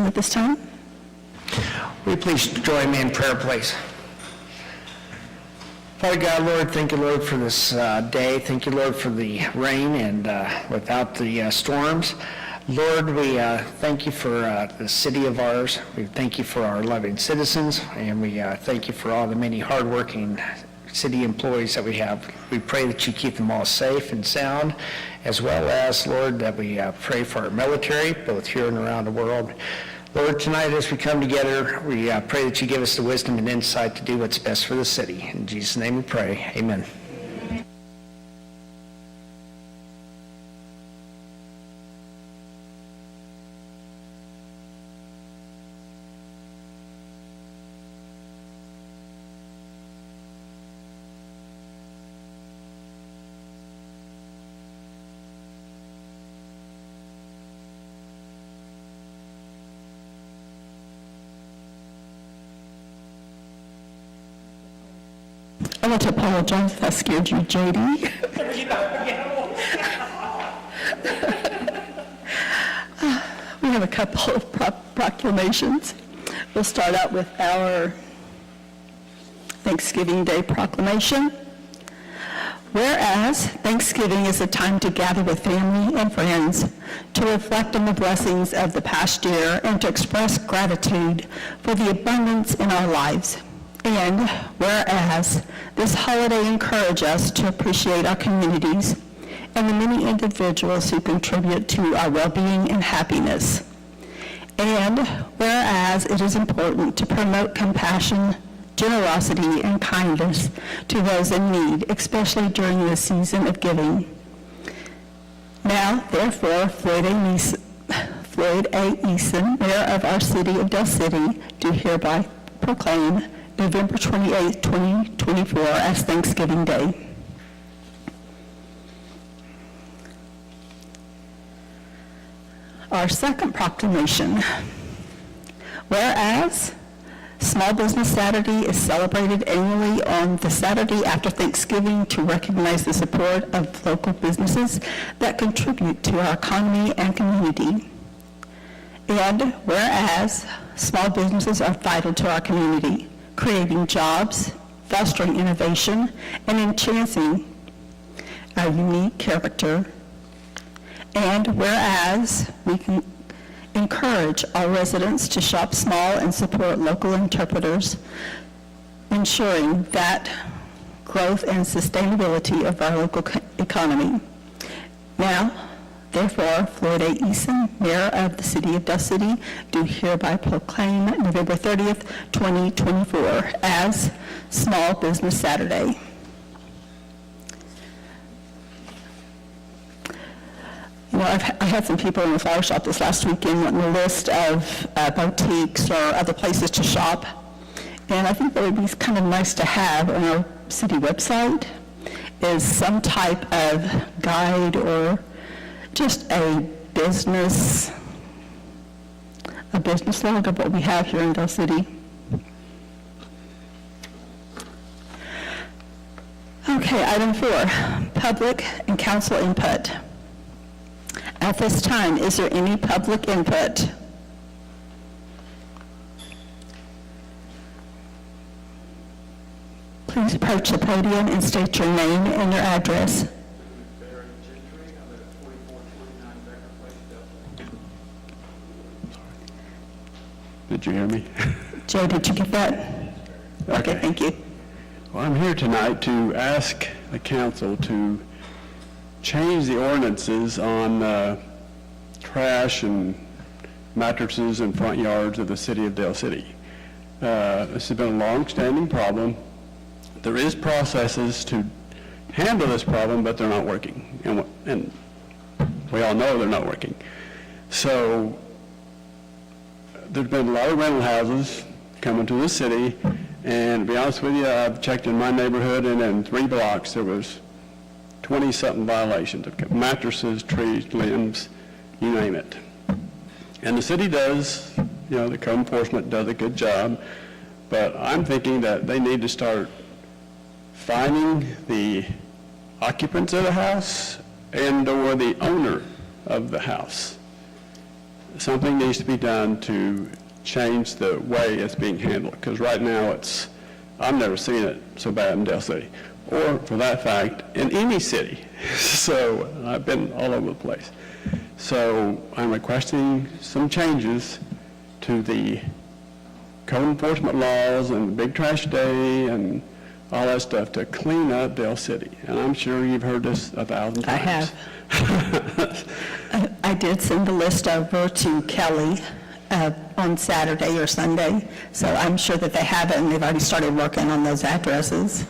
at this time? Will you please join me in prayer, please? Father God, Lord, thank you, Lord, for this day. Thank you, Lord, for the rain and without the storms. Lord, we thank you for the city of ours. We thank you for our loving citizens, and we thank you for all the many hardworking city employees that we have. We pray that you keep them all safe and sound, as well as, Lord, that we pray for our military, both here and around the world. Lord, tonight as we come together, we pray that you give us the wisdom and insight to do what's best for the city. In Jesus' name we pray. Amen. I want to apologize if I scared you, JD. We have a couple of proclamations. We'll start out with our Thanksgiving Day proclamation. Whereas Thanksgiving is a time to gather with family and friends, to reflect on the blessings of the past year, and to express gratitude for the abundance in our lives. And whereas this holiday encourages us to appreciate our communities and the many individuals who contribute to our well-being and happiness. And whereas it is important to promote compassion, generosity, and kindness to those in need, especially during the season of giving. Now, therefore, Floyd A. Eason, Mayor of our city of Del City, do hereby proclaim November 28, 2024 as Thanksgiving Day. Our second proclamation. Whereas Small Business Saturday is celebrated annually on the Saturday after Thanksgiving to recognize the support of local businesses that contribute to our economy and community. And whereas small businesses are vital to our community, creating jobs, fostering innovation, and enhancing our unique character. And whereas we can encourage our residents to shop small and support local interpreters, ensuring that growth and sustainability of our local economy. Now, therefore, Floyd A. Eason, Mayor of the City of Del City, do hereby proclaim November 30th, 2024 as Small Business Saturday. You know, I had some people in the flower shop this last weekend wanting a list of boutiques or other places to shop. And I think that would be kind of nice to have on our city website is some type of guide or just a business log of what we have here in Del City. Okay, item 4, public and council input. At this time, is there any public input? Please approach the podium and state your name and your address. Did you hear me? Joe, did you get that? Okay, thank you. Well, I'm here tonight to ask the council to change the ordinances on trash and mattresses in front yards of the city of Del City. This has been a long-standing problem. There is processes to handle this problem, but they're not working. And we all know they're not working. So there's been a lot of rental houses coming to the city, and to be honest with you, I've checked in my neighborhood, and in 3 blocks there was 20-something violations of mattresses, trees, limbs, you name it. And the city does, you know, the code enforcement does a good job, but I'm thinking that they need to start finding the occupants of the house and or the owner of the house. something needs to be done to change the way it's being handled, because right now I've never seen it so bad in Dale City, or for that fact, in any city. So I've been all over the place. So I'm requesting some changes to the code enforcement laws and the big trash day and all that stuff to clean up Dale City. And I'm sure you've heard this 1,000 times. I have. I did send the list over to Kelly on Saturday or Sunday, so I'm sure that they have it, and they've already started working on those addresses.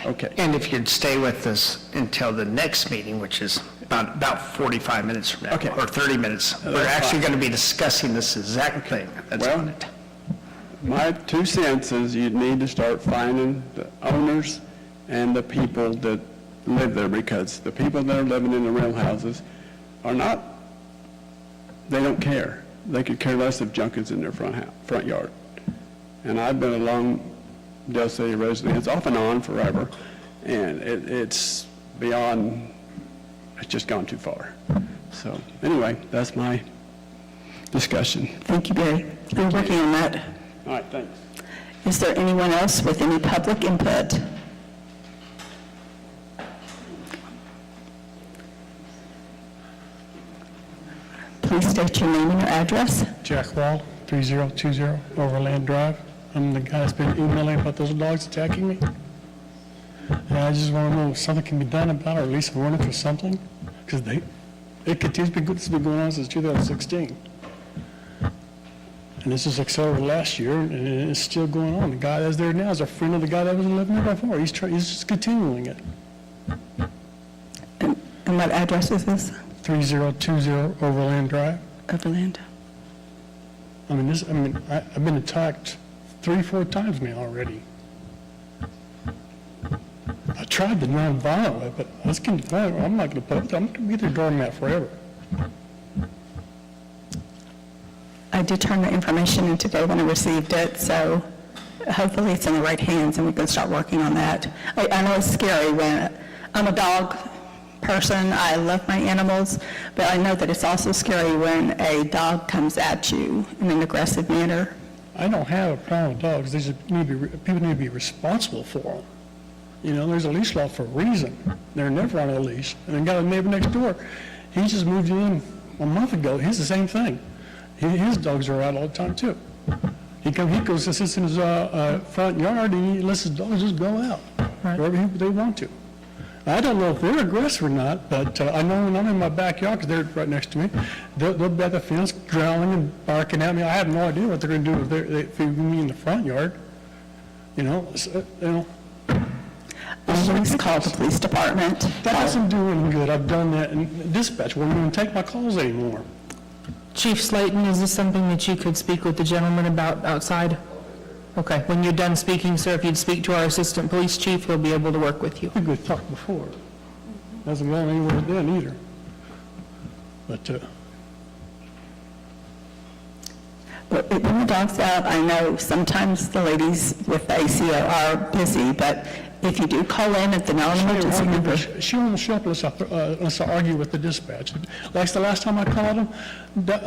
Okay. And if you'd stay with us until the next meeting, which is about 45 minutes from now, Okay. or 30 minutes, we're That's actually fine. going to be discussing this exact thing that's Well, on it. My 2 cents is you need to start finding the owners and the people that live there, because the people that are living in the rental houses are not, they don't care. They could care less if junk is in their front yard. And I've been a long Dale City resident, it's off and on forever, and it's beyond, it's just gone too far. So anyway, that's my discussion. Thank you, Barry. We're working on that. All right, thanks. Is there anyone else with any public input? Please state your name and your address. Jack Wall, 3020 Overland Drive. I'm the guy that's been emailing about those dogs attacking me. And I just want to know if something can be done about it, or at least a warning for something, because it continues to be good. This has been going on since 2016. And this is accelerated last year, and it's still going on. The guy that's there now is a friend of the guy that was living there before. He's just continuing it. And what address is this? 3020 Overland Drive. Overland. I've been attacked 3-4 times now already. I tried the non-violent way, but I'm not going to put up with it. I'm going to be their doormat forever. I did turn the information in today when I received it, so hopefully it's in the right hands and we can start working on that. I know it's scary when, I'm a dog person, I love my animals, but I know that it's also scary when a dog comes at you in an aggressive manner. I don't have a problem with dogs. People need to be responsible for them. You know, there's a leash law for a reason. They're never on a leash. And I got a neighbor next door. He just moved in a month ago. He's the same thing. His dogs are out all the time too. He goes and sits in his front yard and he lets his dogs just go out wherever they want to. I don't know if they're aggressive or not, but I know when I'm in my backyard, because they're right next to me, they'll be at the fence growling and barking at me. I have no idea what they're going to do if they feed me in the front yard. You know. Always call the police department. That doesn't do any good. I've done that, and dispatch won't even take my calls anymore. Chief Slayton, is this something that you could speak with the gentleman about outside? Okay, when you're done speaking, sir, if you'd speak to our assistant police chief, he'll be able to work with you. We could talk before. Hasn't gone anywhere then either. But when the dog's out, I know sometimes the ladies with the ACO are busy, but if you do call in at the non-emergency number. She won't show up unless I argue with the dispatch. Like the last time I called them,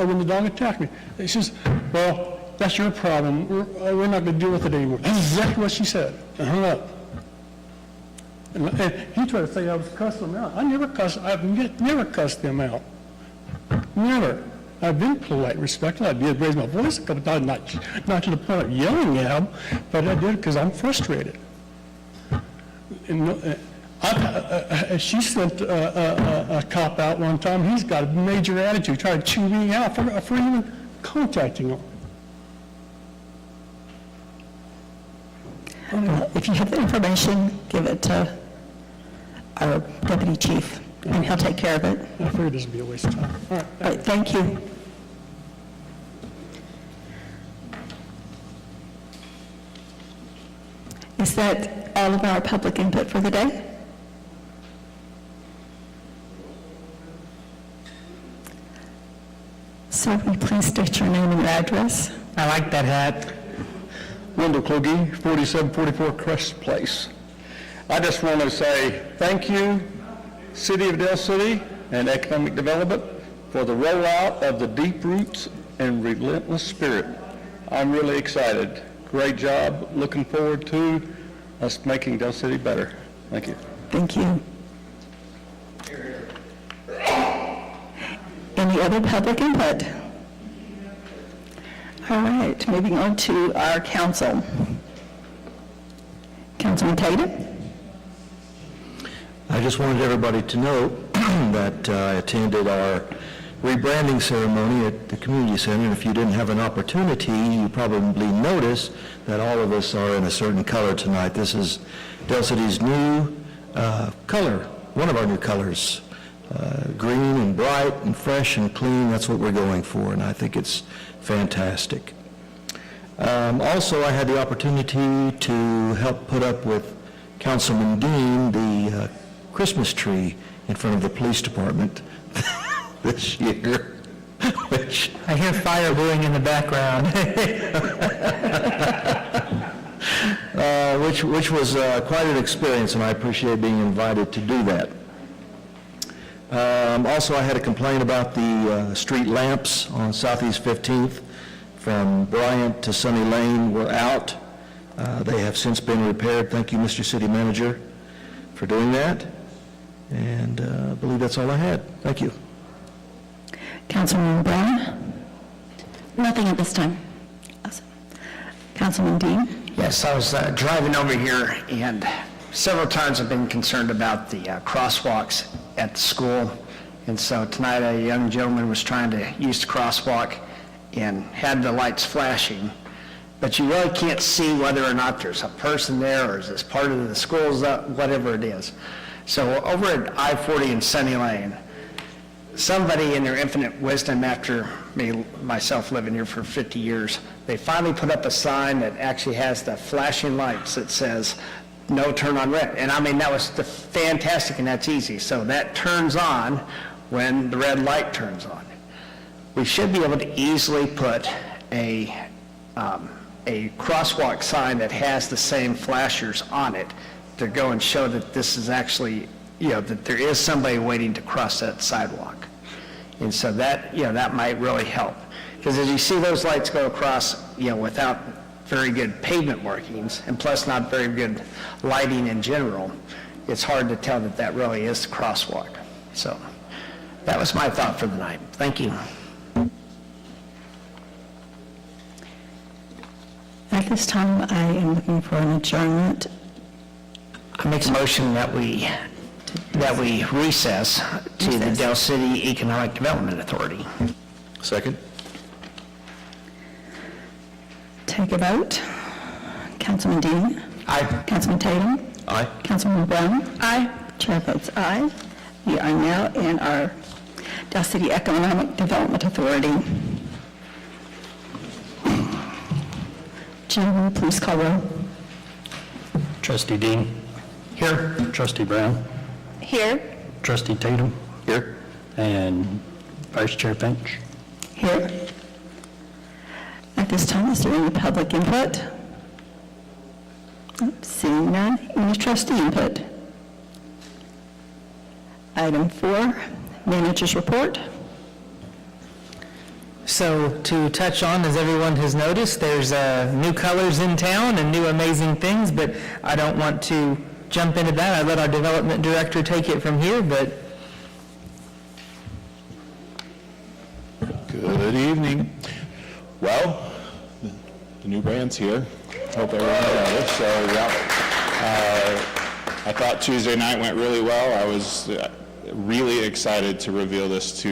when the dog attacked me, she says, well, that's your problem. We're not going to deal with it anymore. That's exactly what she said. And hung up. And he tried to say I was cussing them out. I've never cussed them out. Never. I've been polite, respectful. I did raise my voice, but not to the point of yelling at them, but I did because I'm frustrated. And she sent a cop out one time. He's got a major attitude, trying to chew me out for even contacting him. If you have the information, give it to our deputy chief, and he'll take care of it. I figured this would be a waste of time. All right. All right, thank you. Is that all of our public input for the day? Sir, will you please state your name and your address? I like that hat. Wendell Kluge, 4744 Crest Place. I just want to say thank you, City of Dale City and Economic Development, for the rollout of the Deep Roots and relentless spirit. I'm really excited. Great job. Looking forward to us making Del City better. Thank you. Thank you. Any other public input? All right, moving on to our council. Councilman Tatum? I just wanted everybody to know that I attended our rebranding ceremony at the community center, and if you didn't have an opportunity, you probably noticed that all of us are in a certain color tonight. This is Del City's new color, one of our new colors, green and bright and fresh and clean. That's what we're going for, and I think it's fantastic. Also, I had the opportunity to help put up with Councilman Dean the Christmas tree in front of the police department this year, which I hear fire brewing in the background. which was quite an experience, and I appreciate being invited to do that. Also, I had a complaint about the street lamps on Southeast 15th from Bryant to Sunny Lane were out. They have since been repaired. Thank you, Mr. City Manager, for doing that. And I believe that's all I had. Thank you. Councilman Brown? Nothing at this time. Awesome. Councilman Dean? Yes, I was driving over here, and several times I've been concerned about the crosswalks at the school. And so tonight, a young gentleman was trying to use the crosswalk and had the lights flashing, but you really can't see whether or not there's a person there, or is this part of the school's whatever it is. So over at I-40 in Sunny Lane, somebody in their infinite wisdom, after myself living here for 50 years, they finally put up a sign that actually has the flashing lights that says, "No turn on red." And I mean, that was fantastic, and that's easy. So that turns on when the red light turns on. We should be able to easily put a crosswalk sign that has the same flashers on it to go and show that this is actually, that there is somebody waiting to cross that sidewalk. And so that, that might really help. Because as you see those lights go across, without very good pavement markings, and plus not very good lighting in general, it's hard to tell that that really is the crosswalk. So that was my thought for the night. Thank you. At this time, I am looking for an adjournment. I make a motion that we recess to the Del City Economic Development Authority. Second. Take a vote. Councilman Dean? Aye. Councilman Tatum? Aye. Councilman Brown? Aye. Chair votes aye. We are now in our Del City Economic Development Authority. Jim, will you please call roll? Trustee Dean. Here. Trustee Brown. Here. Trustee Tatum. Here. And Vice Chair Finch. Here. At this time, is there any public input? Seeing none, any trustee input? Item 4, Manager's Report. So to touch on, as everyone has noticed, there's new colors in town and new amazing things, but I don't want to jump into that. I let our development director take it from here, but Good evening. Well, the new brand's here. Hope everyone knows. So, I thought Tuesday night went really well. I was really excited to reveal this to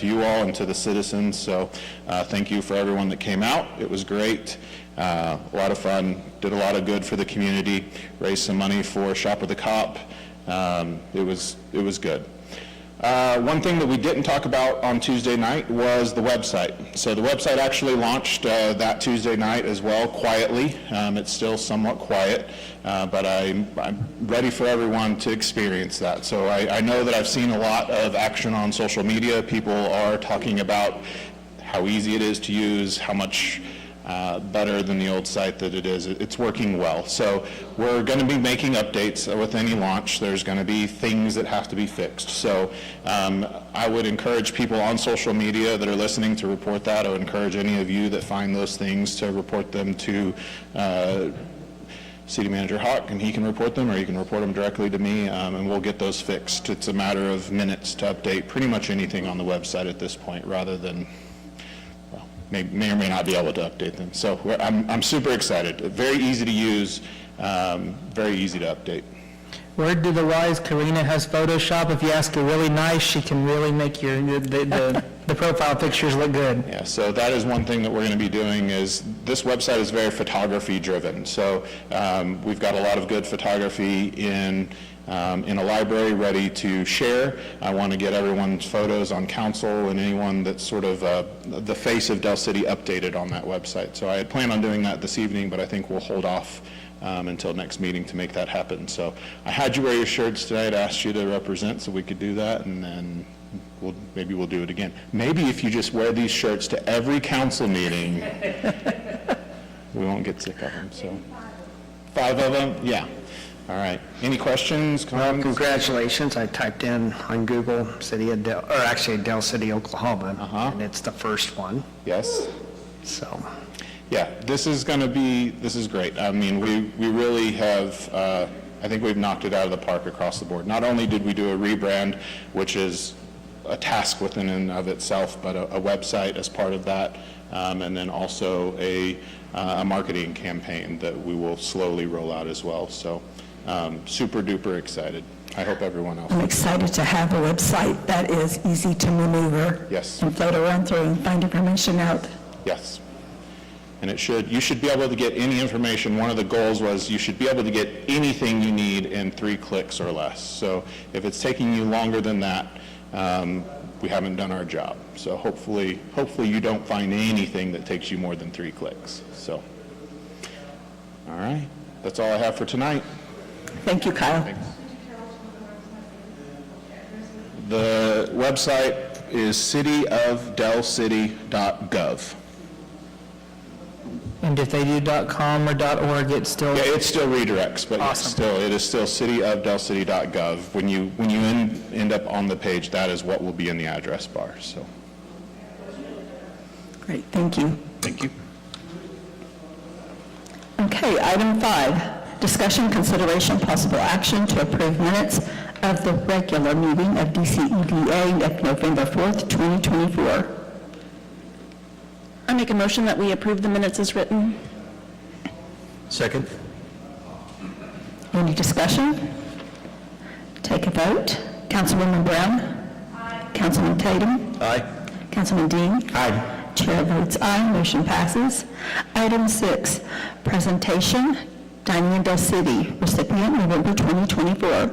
you all and to the citizens. So, thank you for everyone that came out. It was great. A lot of fun. Did a lot of good for the community. Raised some money for Shop with the Cop. It was good. One thing that we didn't talk about on Tuesday night was the website. So the website actually launched that Tuesday night as well, quietly. It's still somewhat quiet, but I'm ready for everyone to experience that. So I know that I've seen a lot of action on social media. People are talking about how easy it is to use, how much better than the old site that it is. It's working well. So we're going to be making updates with any launch. There's going to be things that have to be fixed. So I would encourage people on social media that are listening to report that. I would encourage any of you that find those things to report them to City Manager Hawk, and he can report them, or you can report them directly to me, and we'll get those fixed. It's a matter of minutes to update pretty much anything on the website at this point, rather than, well, may or may not be able to update them. So I'm super excited. Very easy to use, very easy to update. Word to the wise, Karina has Photoshop. If you ask her really nice, she can really make the profile pictures look good. Yeah, so that is one thing that we're going to be doing is, this website is very photography driven. So we've got a lot of good photography in a library ready to share. I want to get everyone's photos on council and anyone that's sort of the face of Del City updated on that website. So I had planned on doing that this evening, but I think we'll hold off until next meeting to make that happen. So I had you wear your shirts tonight, asked you to represent so we could do that, and then maybe we'll do it again. Maybe if you just wear these shirts to every council meeting, we won't get sick of them. So 5 of them? Yeah. All right. Any questions, Well, comments? congratulations. I typed in on Google City of Del, or actually Del City, Oklahoma, and it's the first one, Yes? so. Yeah, this is great. I mean, we really have, I think we've knocked it out of the park across the board. Not only did we do a rebrand, which is a task within and of itself, but a website as part of that, and then also a marketing campaign that we will slowly roll out as well. So super duper excited. I hope everyone else. I'm excited to have a website that is easy to maneuver. Yes. And float around through and find information out. Yes. And you should be able to get any information. One of the goals was you should be able to get anything you need in 3 clicks or less. So if it's taking you longer than that, we haven't done our job. So hopefully you don't find anything that takes you more than 3 clicks. So, all right, that's all I have for tonight. Thank you, Kyle. The website is cityofdelcity.gov. And if they do .com or .org, it's still... Yeah, it still redirects, but Awesome. it is still cityofdelcity.gov. When you end up on the page, that is what will be in the address bar. So, Great, thank you. thank you. Okay, item 5, discussion, consideration, possible action to approve minutes of the regular meeting of DCEDA of November 4th, 2024. I make a motion that we approve the minutes as written. Second? Any discussion? Take a vote. Councilwoman Brown? Aye. Councilman Tatum? Aye. Councilman Dean? Aye. Chair votes aye, motion passes. Item 6, presentation, Dining in Del City, recipient November 2024.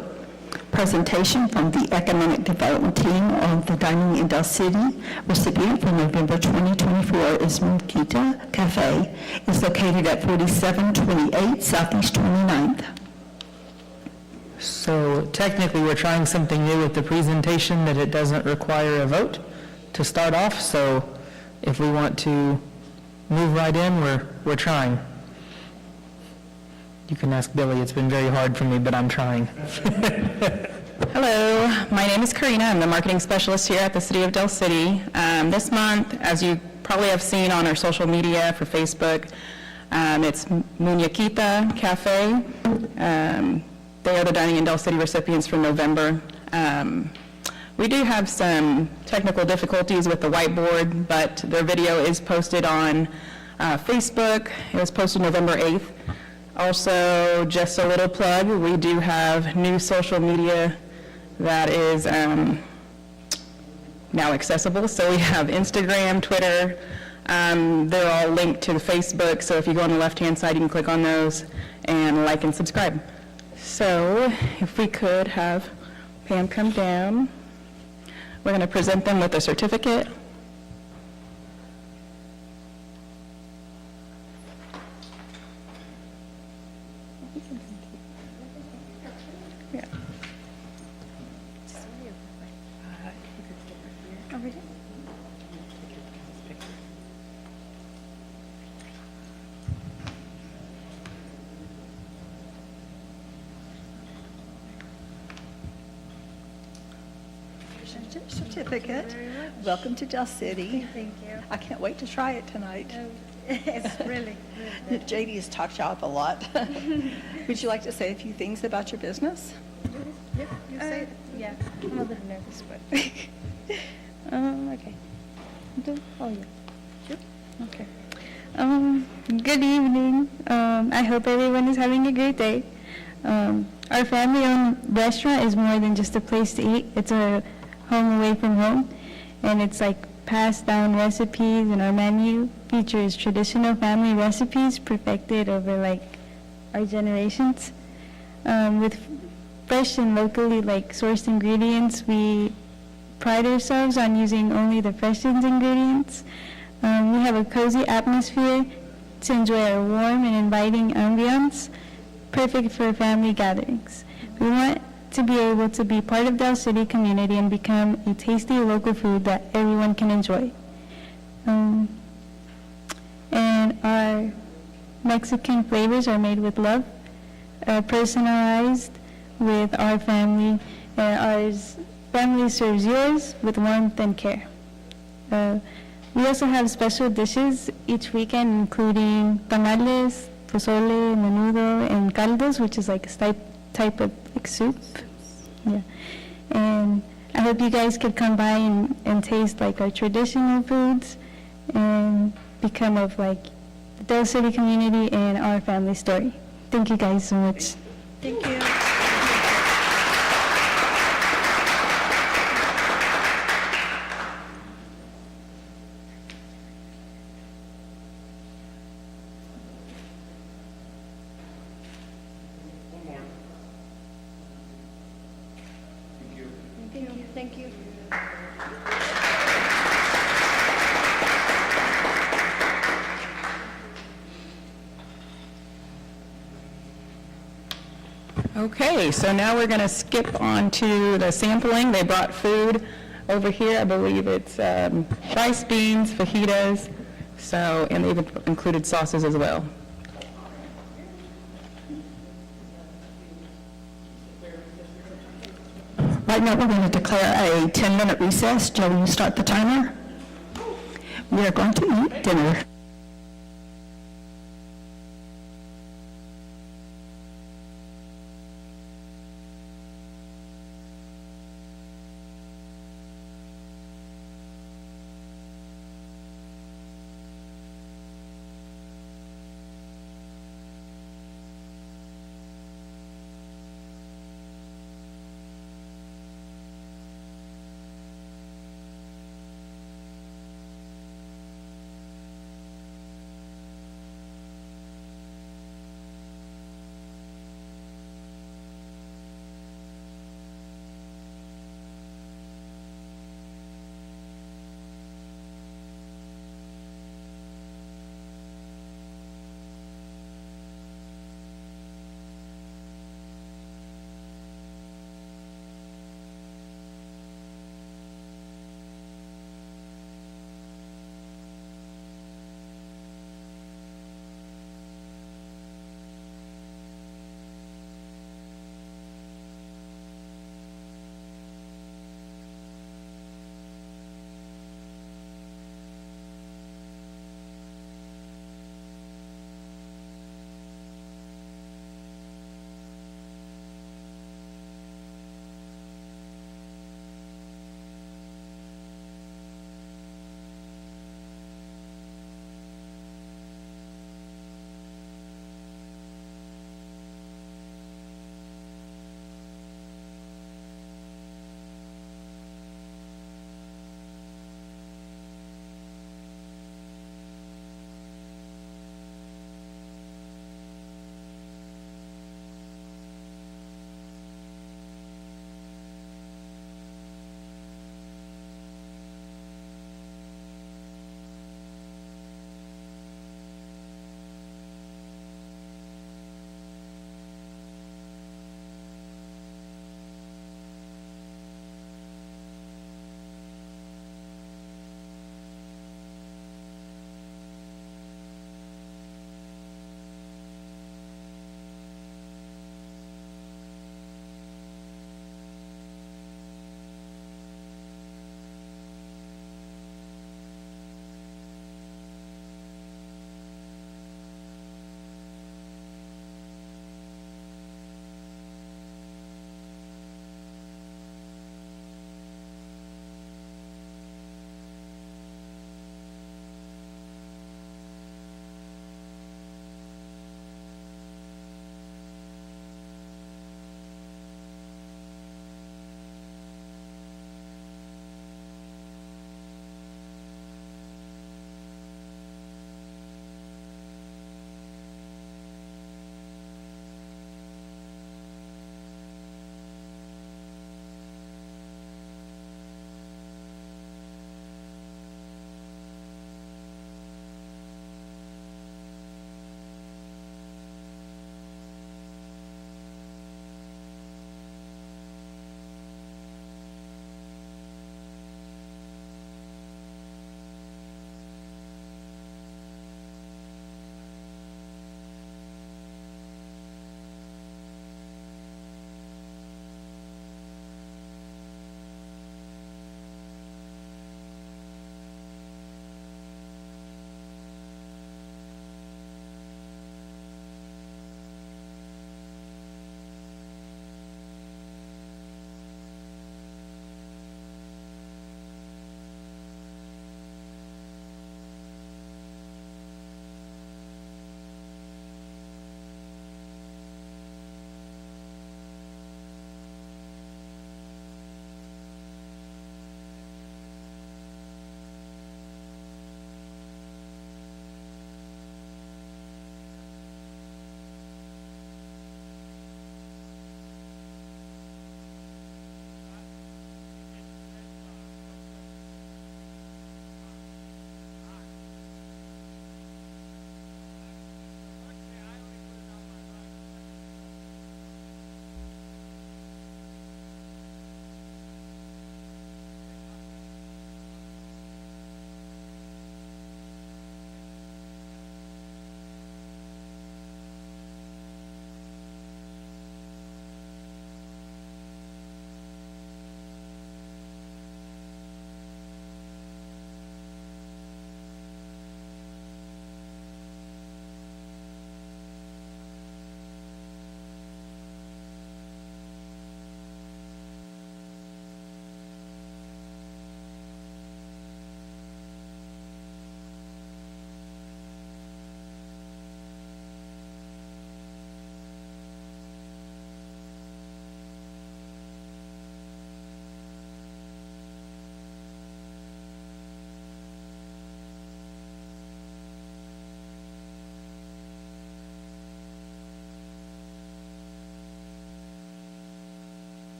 Presentation from the Economic Development Team on the Dining in Del City, recipient for November 2024 is Mukita Cafe, is located at 4728 Southeast 29th. So technically, we're trying something new with the presentation, that it doesn't require a vote to start off. So if we want to move right in, we're trying. You can ask Billy. It's been very hard for me, but I'm trying. Hello, my name is Karina. I'm the marketing specialist here at the City of Del City. This month, as you probably have seen on our social media for Facebook, it's Muñequita Cafe. They are the Dining in Del City recipients for November. We do have some technical difficulties with the whiteboard, but their video is posted on Facebook. It was posted November 8th. Also, just a little plug, we do have new social media that is now accessible. So we have Instagram, Twitter, they're all linked to the Facebook, so if you go on the left-hand side, you can click on those and like and subscribe. So if we could have Pam come down. We're going to present them with a certificate. Yeah. certificate. Welcome to Del City. Thank you. I can't wait to try it tonight. It's really good. JD has talked you up a lot. Would you like to say a few things about your business? Yep, you say it. Yeah, I'm a bit nervous, but. Okay. Oh, yeah. Sure. Okay. Good evening. I hope everyone is having a great day. Our family-owned restaurant is more than just a place to eat. It's a home away from home, and it's like passed down recipes, and our menu features traditional family recipes perfected over like our generations. With fresh and locally like sourced ingredients, we pride ourselves on using only the freshest ingredients. We have a cozy atmosphere to enjoy our warm and inviting ambiance, perfect for family gatherings. We want to be able to be part of Del City community and become a tasty local food that everyone can enjoy. And our Mexican flavors are made with love, personalized with our family. Our family serves yours with warmth and care. We also have special dishes each weekend, including tamales, pozole, menudo, and caldos, which is like a type of like soup. Yeah. And I hope you guys could come by and taste like our traditional foods and become of like the Del City community and our family story. Thank you guys so much. Thank you. Thank you. Okay, so now we're going to skip on to the sampling. They brought food over here. I believe it's rice, beans, fajitas, so, and they've included sauces as well. Right now, we're going to declare a 10-minute recess. Joe, will you start the timer? We are going to eat dinner.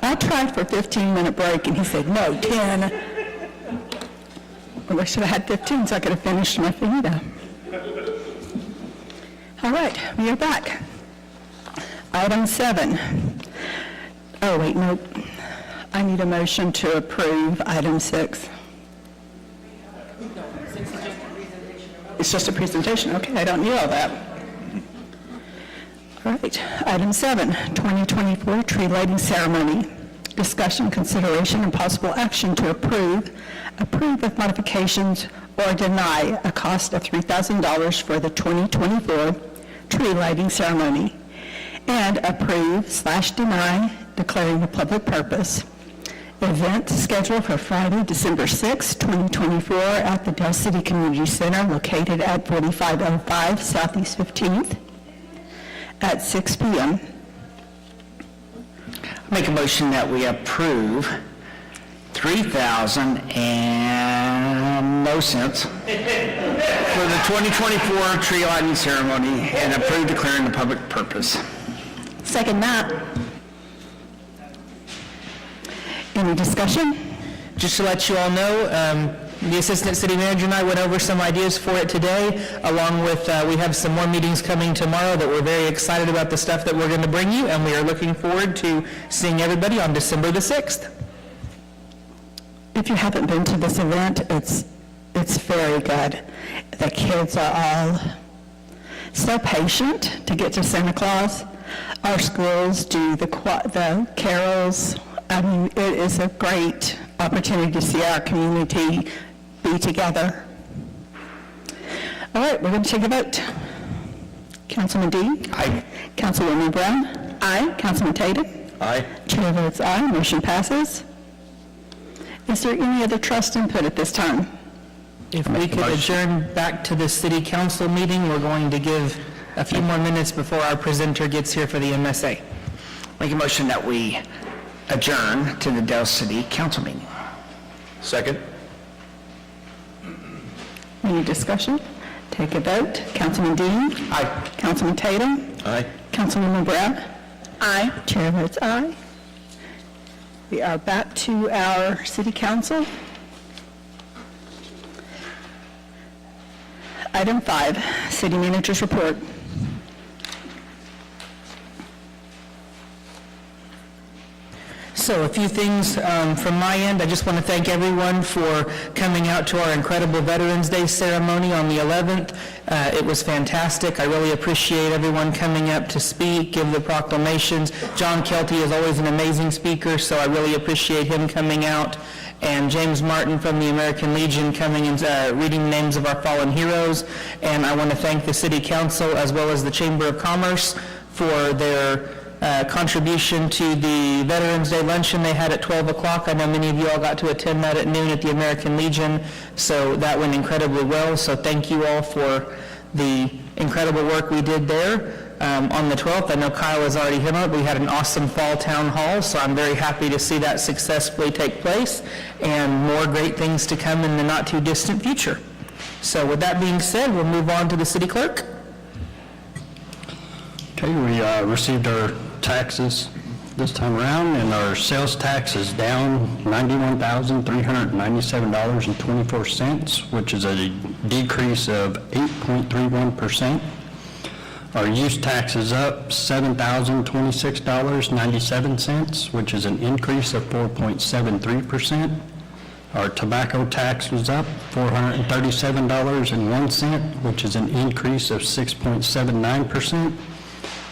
I tried for a 15-minute break, and he said, no, 10. Well, I should have had 15 so I could have finished my fajita. All right, we are back. Item 7. Oh, wait, nope. I need a motion to approve item 6. It's just a presentation, okay, I don't need all that. All right, item 7, 2024 tree lighting ceremony. Discussion, consideration, and possible action to approve of modifications or deny a cost of $3,000 for the 2024 tree lighting ceremony, and approve/deny declaring a public purpose. Event scheduled for Friday, December 6, 2024 at the Dell City Community Center located at 4505 Southeast 15th at 6 p.m. Make a motion that we approve $3,000 and no cents for the 2024 tree lighting ceremony and approve declaring the public purpose. Second that. Any discussion? Just to let you all know, the Assistant City Manager and I went over some ideas for it today, along with, we have some more meetings coming tomorrow that we're very excited about the stuff that we're going to bring you, and we are looking forward to seeing everybody on December the 6th. If you haven't been to this event, it's very good. The kids are all so patient to get to Santa Claus. Our schools do the carols. I mean, it is a great opportunity to see our community be together. All right, we're going to take a vote. Councilman Dean? Aye. Councilwoman Brown? Aye. Councilman Tatum? Aye. Chair votes aye, motion passes. Is there any other trust input at this time? If we could adjourn back to the city council meeting, we're going to give a few more minutes before our presenter gets here for the MSA. Make a motion that we adjourn to the Dell City Council meeting. Second? Any discussion? Take a vote. Councilman Dean? Aye. Councilman Tatum? Aye. Councilwoman Brown? Aye. Chair votes aye. We are back to our city council. Item 5, city manager's report. So a few things from my end. I just want to thank everyone for coming out to our incredible Veterans Day ceremony on the 11th. It was fantastic. I really appreciate everyone coming up to speak, give the proclamations. John Kelty is always an amazing speaker, so I really appreciate him coming out. And James Martin from the American Legion coming and reading names of our fallen heroes. And I want to thank the City Council as well as the Chamber of Commerce for their contribution to the Veterans Day luncheon they had at 12 o'clock. I know many of you all got to attend that at noon at the American Legion, so that went incredibly well. So thank you all for the incredible work we did there. On the 12th, I know Kyle has already hit on it, we had an awesome fall town hall, so I'm very happy to see that successfully take place, and more great things to come in the not-too-distant future. So with that being said, we'll move on to the city clerk. Okay, we received our taxes this time around, and our sales tax is down $91,397.24, which is a decrease of 8.31%. Our use tax is up $7,026.97, which is an increase of 4.73%. Our tobacco tax was up $437.01, which is an increase of 6.79%.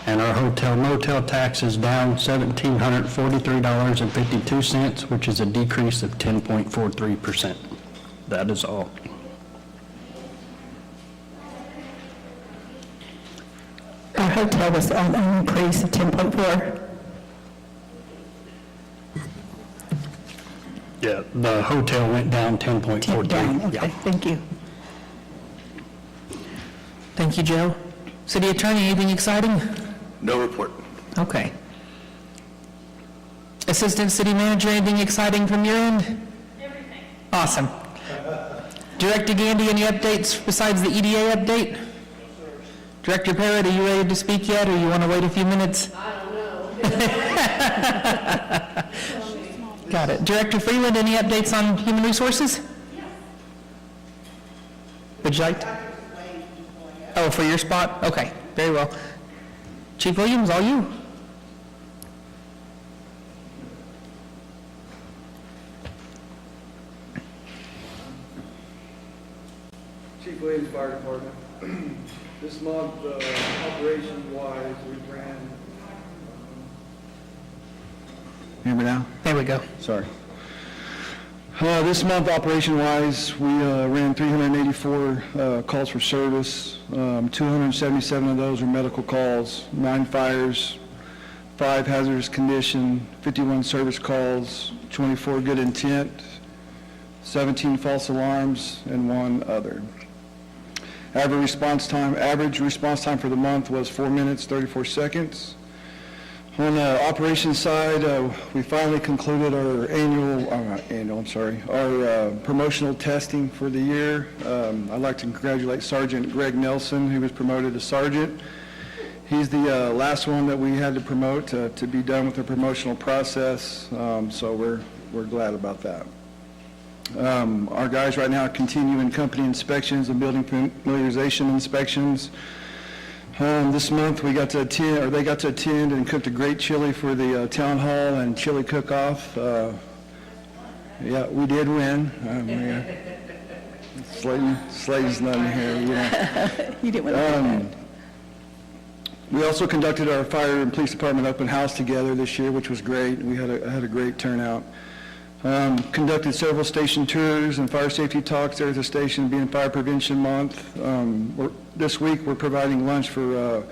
And our hotel motel tax is down $1,743.52, which is a decrease of 10.43%. That is all. Our hotel was on an increase of 10.4. Yeah, the hotel went down 10.43. Down, okay, Yeah. thank you. Thank you, Joe. City Attorney, anything exciting? No report. Okay. Assistant City Manager, anything exciting from your end? Everything. Awesome. Director Gandy, any updates besides the EDA update? Director Parrott, are you ready to speak yet, or you want to wait a few minutes? Got it. Director Freeland, any updates on human resources? Would you like to? Oh, for your spot? Okay, very well. Chief Williams, all you. Chief Williams Fire Department. This month, operation-wise, we ran... Hear me now? There we go. Sorry. This month, operation-wise, we ran 384 calls for service. 277 of those were medical calls, 9 fires, 5 hazardous condition, 51 service calls, 24 good intent, 17 false alarms, and 1 other. Average response time for the month was 4 minutes, 34 seconds. On the operations side, we finally concluded our our promotional testing for the year. I'd like to congratulate Sergeant Greg Nelson, who was promoted to sergeant. He's the last one that we had to promote to be done with the promotional process, so we're glad about that. Our guys right now are continuing company inspections and building familiarization inspections. This month they got to attend and cooked a great chili for the town hall and chili cook-off. Yeah, we did win. Slayton's not in here, yeah. You didn't want to do that. We also conducted our fire and police department open house together this year, which was great. We had a great turnout. Conducted several station tours and fire safety talks there at the station, being Fire Prevention Month. This week, we're providing lunch for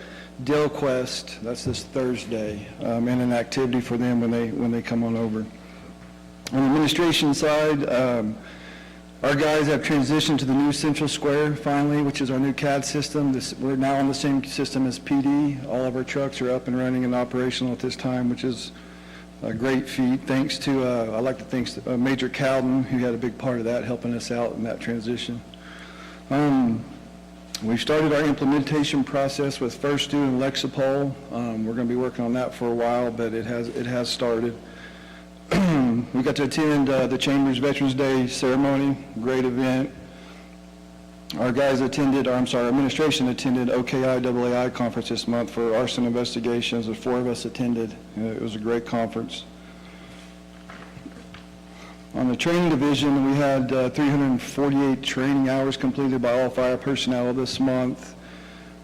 Dale Quest. That's this Thursday, and an activity for them when they come on over. On the administration side, our guys have transitioned to the new Central Square finally, which is our new CAD system. We're now on the same system as PD. All of our trucks are up and running and operational at this time, which is a great feat. Thanks to, I'd like to thank Major Cowden, who had a big part of that, helping us out in that transition. We've started our implementation process with First Due and Lexipol. We're going to be working on that for a while, but it has started. We got to attend the Chamber's Veterans Day ceremony, great event. Our administration attended OKI-AAI conference this month for arson investigations. The 4 of us attended. It was a great conference. On the training division, we had 348 training hours completed by all fire personnel this month.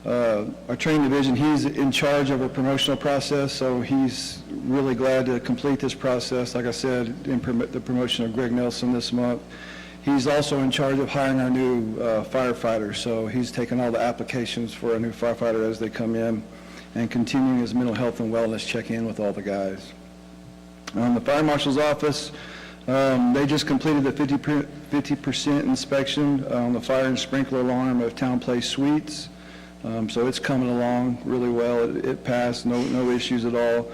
Our training division, he's in charge of a promotional process, so he's really glad to complete this process. Like I said, in the promotion of Greg Nelson this month. He's also in charge of hiring our new firefighters, so he's taken all the applications for a new firefighter as they come in and continuing his mental health and wellness check-in with all the guys. The fire marshal's office, they just completed the 50% inspection on the fire and sprinkler alarm of Town Place Suites. So it's coming along really well. It passed, no issues at all.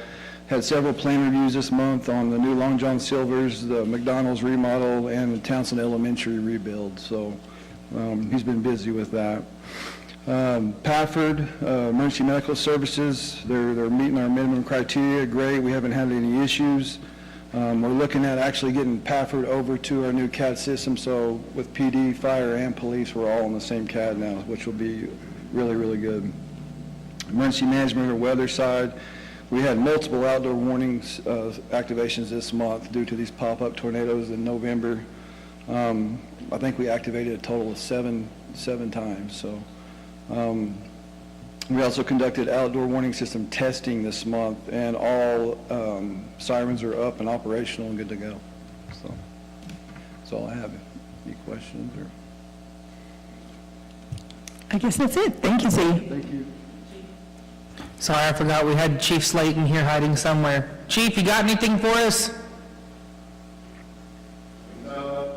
Had several plan reviews this month on the new Long John Silver's, the McDonald's remodel, and the Townsend Elementary rebuild. So he's been busy with that. Pafford, Emergency Medical Services, they're meeting our minimum criteria. Great, we haven't had any issues. We're looking at actually getting Pafford over to our new CAD system. So with PD, fire, and police, we're all on the same CAD now, which will be really, really good. Emergency management or weather side, we had multiple outdoor warnings activations this month due to these pop-up tornadoes in November. I think we activated a total of seven times. So we also conducted outdoor warning system testing this month, and all sirens are up and operational and good to go. So that's all I have. Any questions? Or? I guess that's it. Thank you, Z. Thank you. Sorry, I forgot we had Chief Slayton here hiding somewhere. Chief, you got anything for us? No.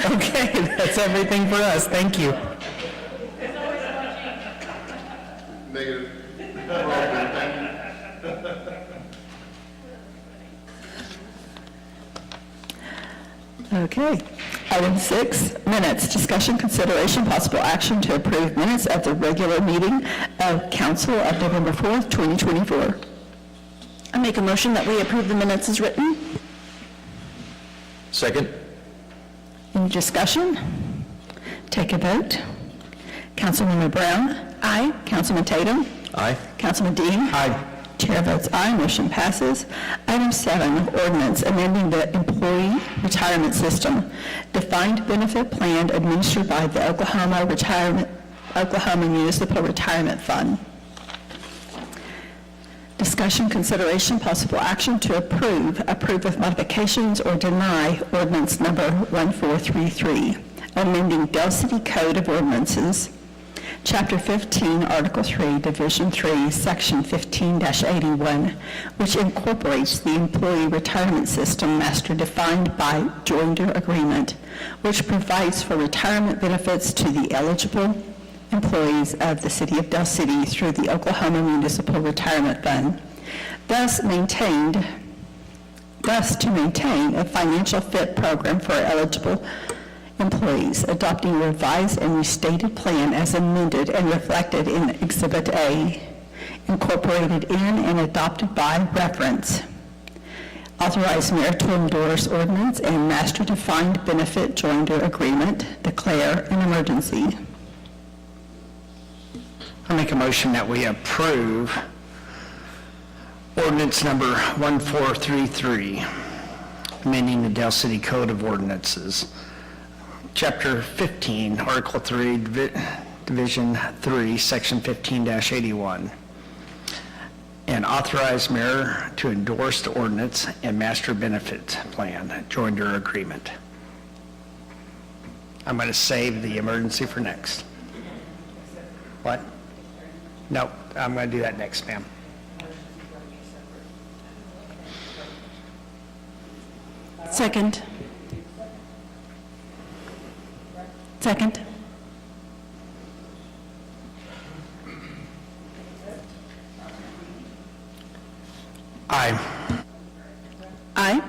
Okay, that's everything for us. Thank you. Negative. Okay. Item 6, minutes, discussion, consideration, possible action to approve minutes of the regular meeting of council of November 4th, 2024. I make a motion that we approve the minutes as written. Second? Any discussion? Take a vote. Councilwoman Brown? Aye. Councilman Tatum? Aye. Councilman Dean? Aye. Chair votes aye, motion passes. Item 7, ordinance amending the employee retirement system, defined benefit plan administered by the Oklahoma Municipal Retirement Fund. Discussion, consideration, possible action to approve with modifications, or deny ordinance number 1433, amending Del City Code of Ordinances, Chapter 15, Article 3, Division 3, Section 15-81, which incorporates the employee retirement system master defined by joinder agreement, which provides for retirement benefits to the eligible employees of the City of Del City through the Oklahoma Municipal Retirement Fund, thus to maintain a financial fit program for eligible employees, adopting a revised and restated plan as amended and reflected in Exhibit A, incorporated in and adopted by reference. Authorize mayor to endorse ordinance and master defined benefit joinder agreement, declare an emergency. I make a motion that we approve ordinance number 1433, amending the Del City Code of Ordinances, Chapter 15, Article 3, Division 3, Section 15-81, and authorize mayor to endorse the ordinance and master benefit plan joinder agreement. I'm going to save the emergency for next. What? No, I'm going to do that next, ma'am. Second. Second. Aye. Aye.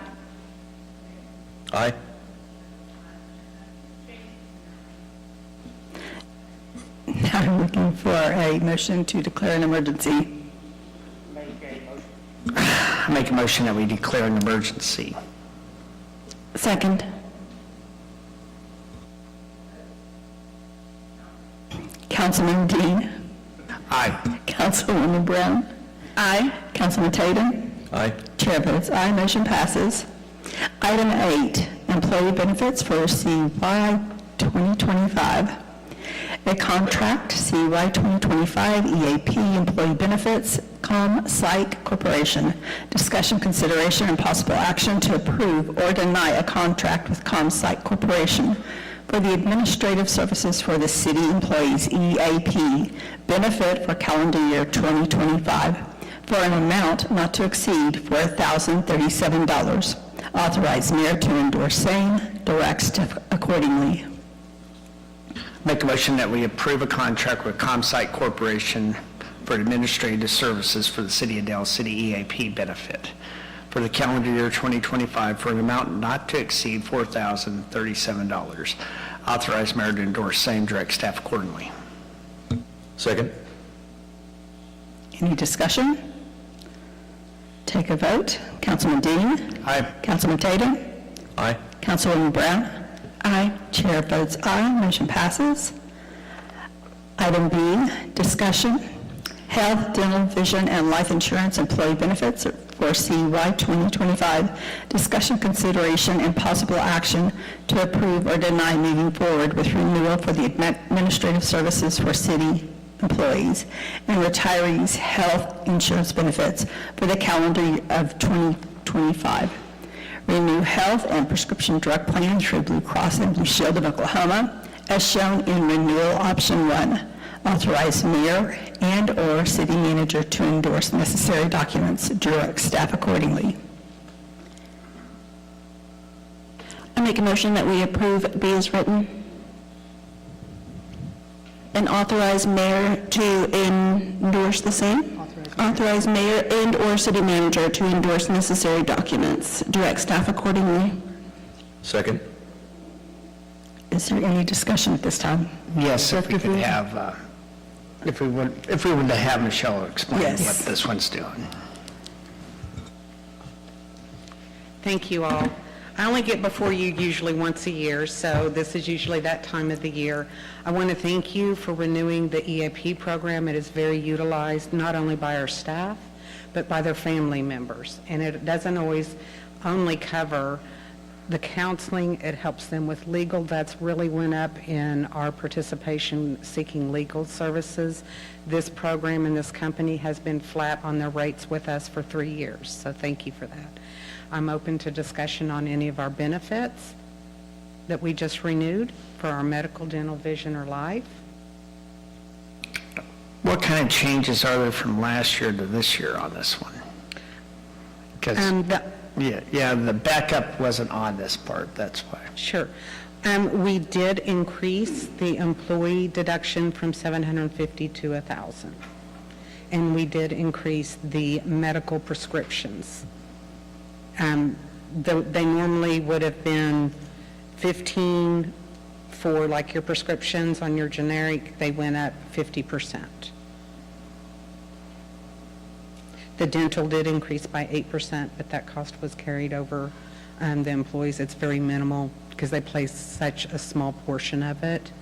Aye. Now I'm looking for a motion to declare an emergency. I make a motion that we declare an emergency. Second. Councilman Dean? Aye. Councilwoman Brown? Aye. Councilman Tatum? Aye. Chair votes aye, motion passes. Item 8, employee benefits for CY 2025. A contract, CY 2025 EAP employee benefits, ComPsych Corporation. Discussion, consideration, and possible action to approve or deny a contract with ComPsych Corporation for the administrative services for the city employees EAP benefit for calendar year 2025 for an amount not to exceed $4,037. Authorize mayor to endorse same, directs accordingly. Make a motion that we approve a contract with ComPsych Corporation for administrative services for the City of Del City EAP benefit for the calendar year 2025 for an amount not to exceed $4,037. Authorize mayor to endorse same, direct staff accordingly. Second? Any discussion? Take a vote. Councilman Dean? Aye. Councilman Tatum? Aye. Councilwoman Brown? Aye. Chair votes aye, motion passes. Item B, discussion, health, dental, vision, and life insurance employee benefits for CY 2025. Discussion, consideration, and possible action to approve or deny moving forward with renewal for the administrative services for city employees and retirees' health insurance benefits for the calendar year of 2025. Renew health and prescription drug plan through Blue Cross and Blue Shield of Oklahoma, as shown in renewal option 1. Authorize mayor and/or city manager to endorse necessary documents, direct staff accordingly. I make a motion that we approve B as written and authorize mayor to endorse the same. Authorize mayor and/or city manager to endorse necessary documents. Direct staff accordingly. Second? Is there any discussion at this time? Yes, if we could have, if we would to have Michelle explain Yes. what this one's doing. Thank you all. I only get before you usually once a year, so this is usually that time of the year. I want to thank you for renewing the EAP program. It is very utilized, not only by our staff, but by their family members. And it doesn't always only cover the counseling, it helps them with legal. That's really went up in our participation seeking legal services. This program and this company has been flat on their rates with us for 3 years, so thank you for that. I'm open to discussion on any of our benefits that we just renewed for our medical, dental, vision, or life. What kind of changes are there from last year to this year on this one? Because, the backup wasn't on this part, that's why. Sure. We did increase the employee deduction from $750 to $1,000. And we did increase the medical prescriptions. They normally would have been $15 for like your prescriptions on your generic, they went up 50%. The dental did increase by 8%, but that cost was carried over the employees. It's very minimal because they play such a small portion of it.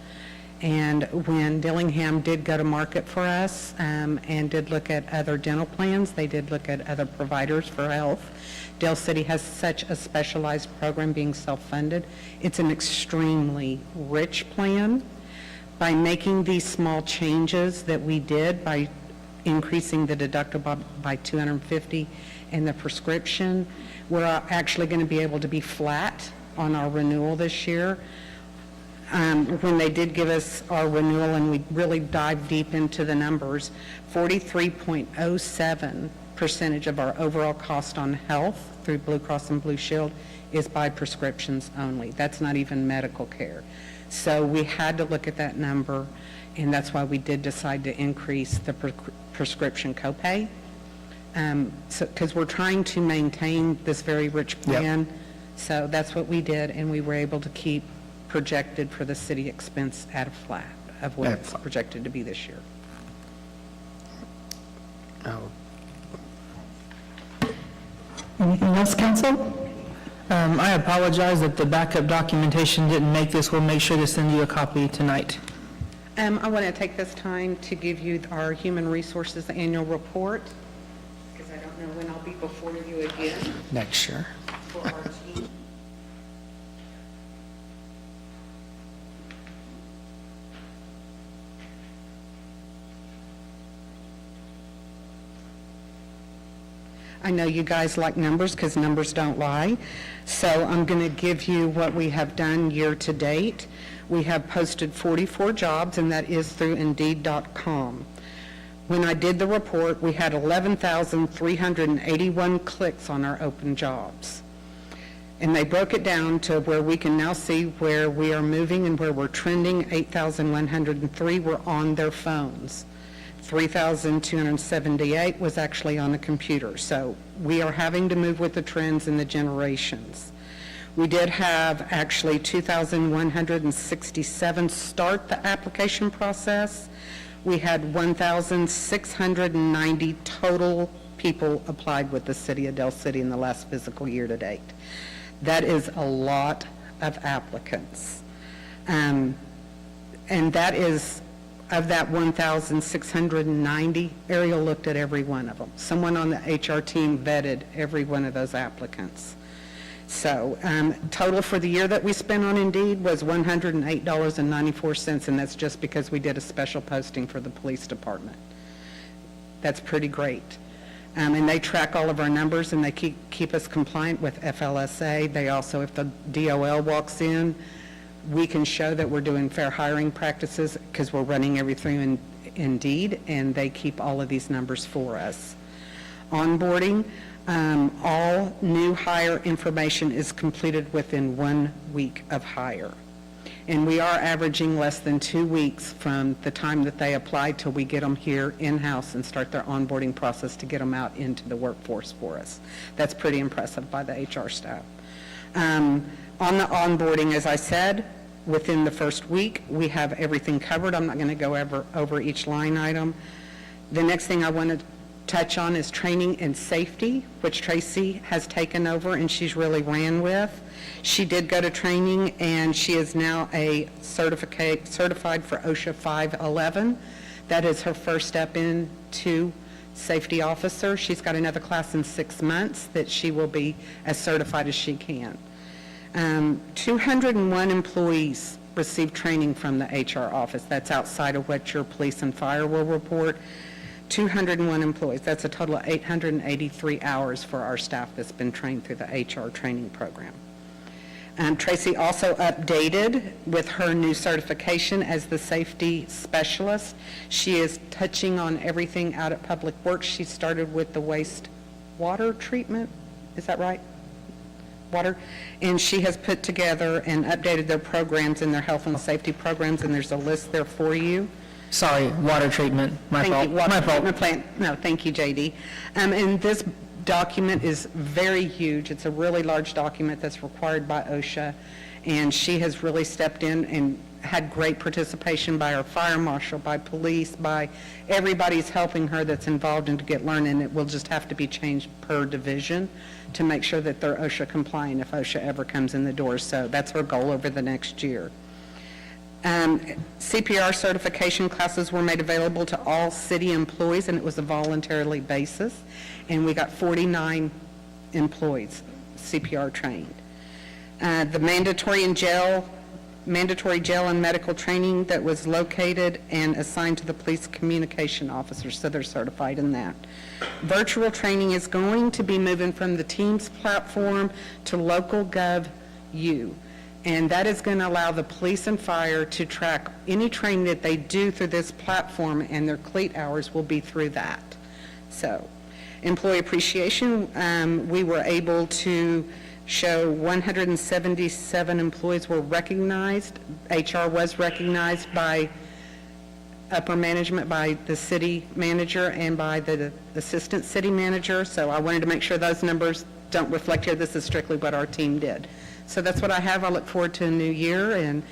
And when Dillingham did go to market for us and did look at other dental plans, they did look at other providers for health. Del City has such a specialized program being self-funded. It's an extremely rich plan. By making these small changes that we did by increasing the deductible by $250 and the prescription, we're actually going to be able to be flat on our renewal this year. When they did give us our renewal and we really dived deep into the numbers, 43.07% of our overall cost on health through Blue Cross and Blue Shield is by prescriptions only. That's not even medical care. So we had to look at that number, and that's why we did decide to increase the prescription copay. Because we're trying to maintain this very rich plan. So that's what we did, and we were able to keep projected for the city expense at a flat of what it's projected to be this year. Anything else, council? I apologize that the backup documentation didn't make this. We'll make sure to send you a copy tonight. I want to take this time to give you our Human Resources Annual Report, because I don't know when I'll be before you again Next year. for our team. I know you guys like numbers because numbers don't lie. So I'm going to give you what we have done year to date. We have posted 44 jobs, and that is through Indeed.com. When I did the report, we had 11,381 clicks on our open jobs. And they broke it down to where we can now see where we are moving and where we're trending. 8,103 were on their phones. 3,278 was actually on a computer. So we are having to move with the trends and the generations. We did have actually 2,167 start the application process. We had 1,690 total people applied with the City of Del City in the last fiscal year to date. That is a lot of applicants. And that is, of that 1,690, Ariel looked at every one of them. Someone on the HR team vetted every one of those applicants. So total for the year that we spent on Indeed was $108.94, and that's just because we did a special posting for the police department. That's pretty great. And they track all of our numbers, and they keep us compliant with FLSA. They also, if the DOL walks in, we can show that we're doing fair hiring practices because we're running everything in Indeed, and they keep all of these numbers for us. Onboarding, all new hire information is completed within 1 week of hire. And we are averaging less than 2 weeks from the time that they apply till we get them here in-house and start their onboarding process to get them out into the workforce for us. That's pretty impressive by the HR staff. On the onboarding, as I said, within the first week. We have everything covered. I'm not going to go over each line item. The next thing I want to touch on is training and safety, which Tracy has taken over and she's really ran with. She did go to training and she is now a certified for OSHA 511. That is her first step into safety officer. She's got another class in 6 months that she will be as certified as she can. 201 employees received training from the HR office. That's outside of what your police and fire will report. 201 employees. That's a total of 883 hours for our staff that's been trained through the HR training program. Tracy also updated with her new certification as the safety specialist. She is touching on everything out at Public Works. She started with the wastewater treatment. Is that right? Water. And she has put together and updated their programs and their health and safety programs, and there's a list there for you. Sorry, water treatment, my fault. Thank you. Water My fault. treatment plant. No, thank you, JD. And this document is very huge. It's a really large document that's required by OSHA, and she has really stepped in and had great participation by our fire marshal, by police, by everybody's helping her that's involved in to get learning. It will just have to be changed per division to make sure that they're OSHA compliant if OSHA ever comes in the door. So that's her goal over the next year. CPR certification classes were made available to all city employees, and it was a voluntarily basis, and we got 49 employees CPR trained. The mandatory jail and medical training that was located and assigned to the police communication officers, so they're certified in that. Virtual training is going to be moving from the Teams platform to LocalGov.U. And that is going to allow the police and fire to track any training that they do through this platform, and their CLEAT hours will be through that. So, employee appreciation, we were able to show 177 employees were recognized. HR was recognized by upper management, by the city manager and by the assistant city manager. So I wanted to make sure those numbers don't reflect here. This is strictly what our team did. So that's what I have. I look forward to a new year and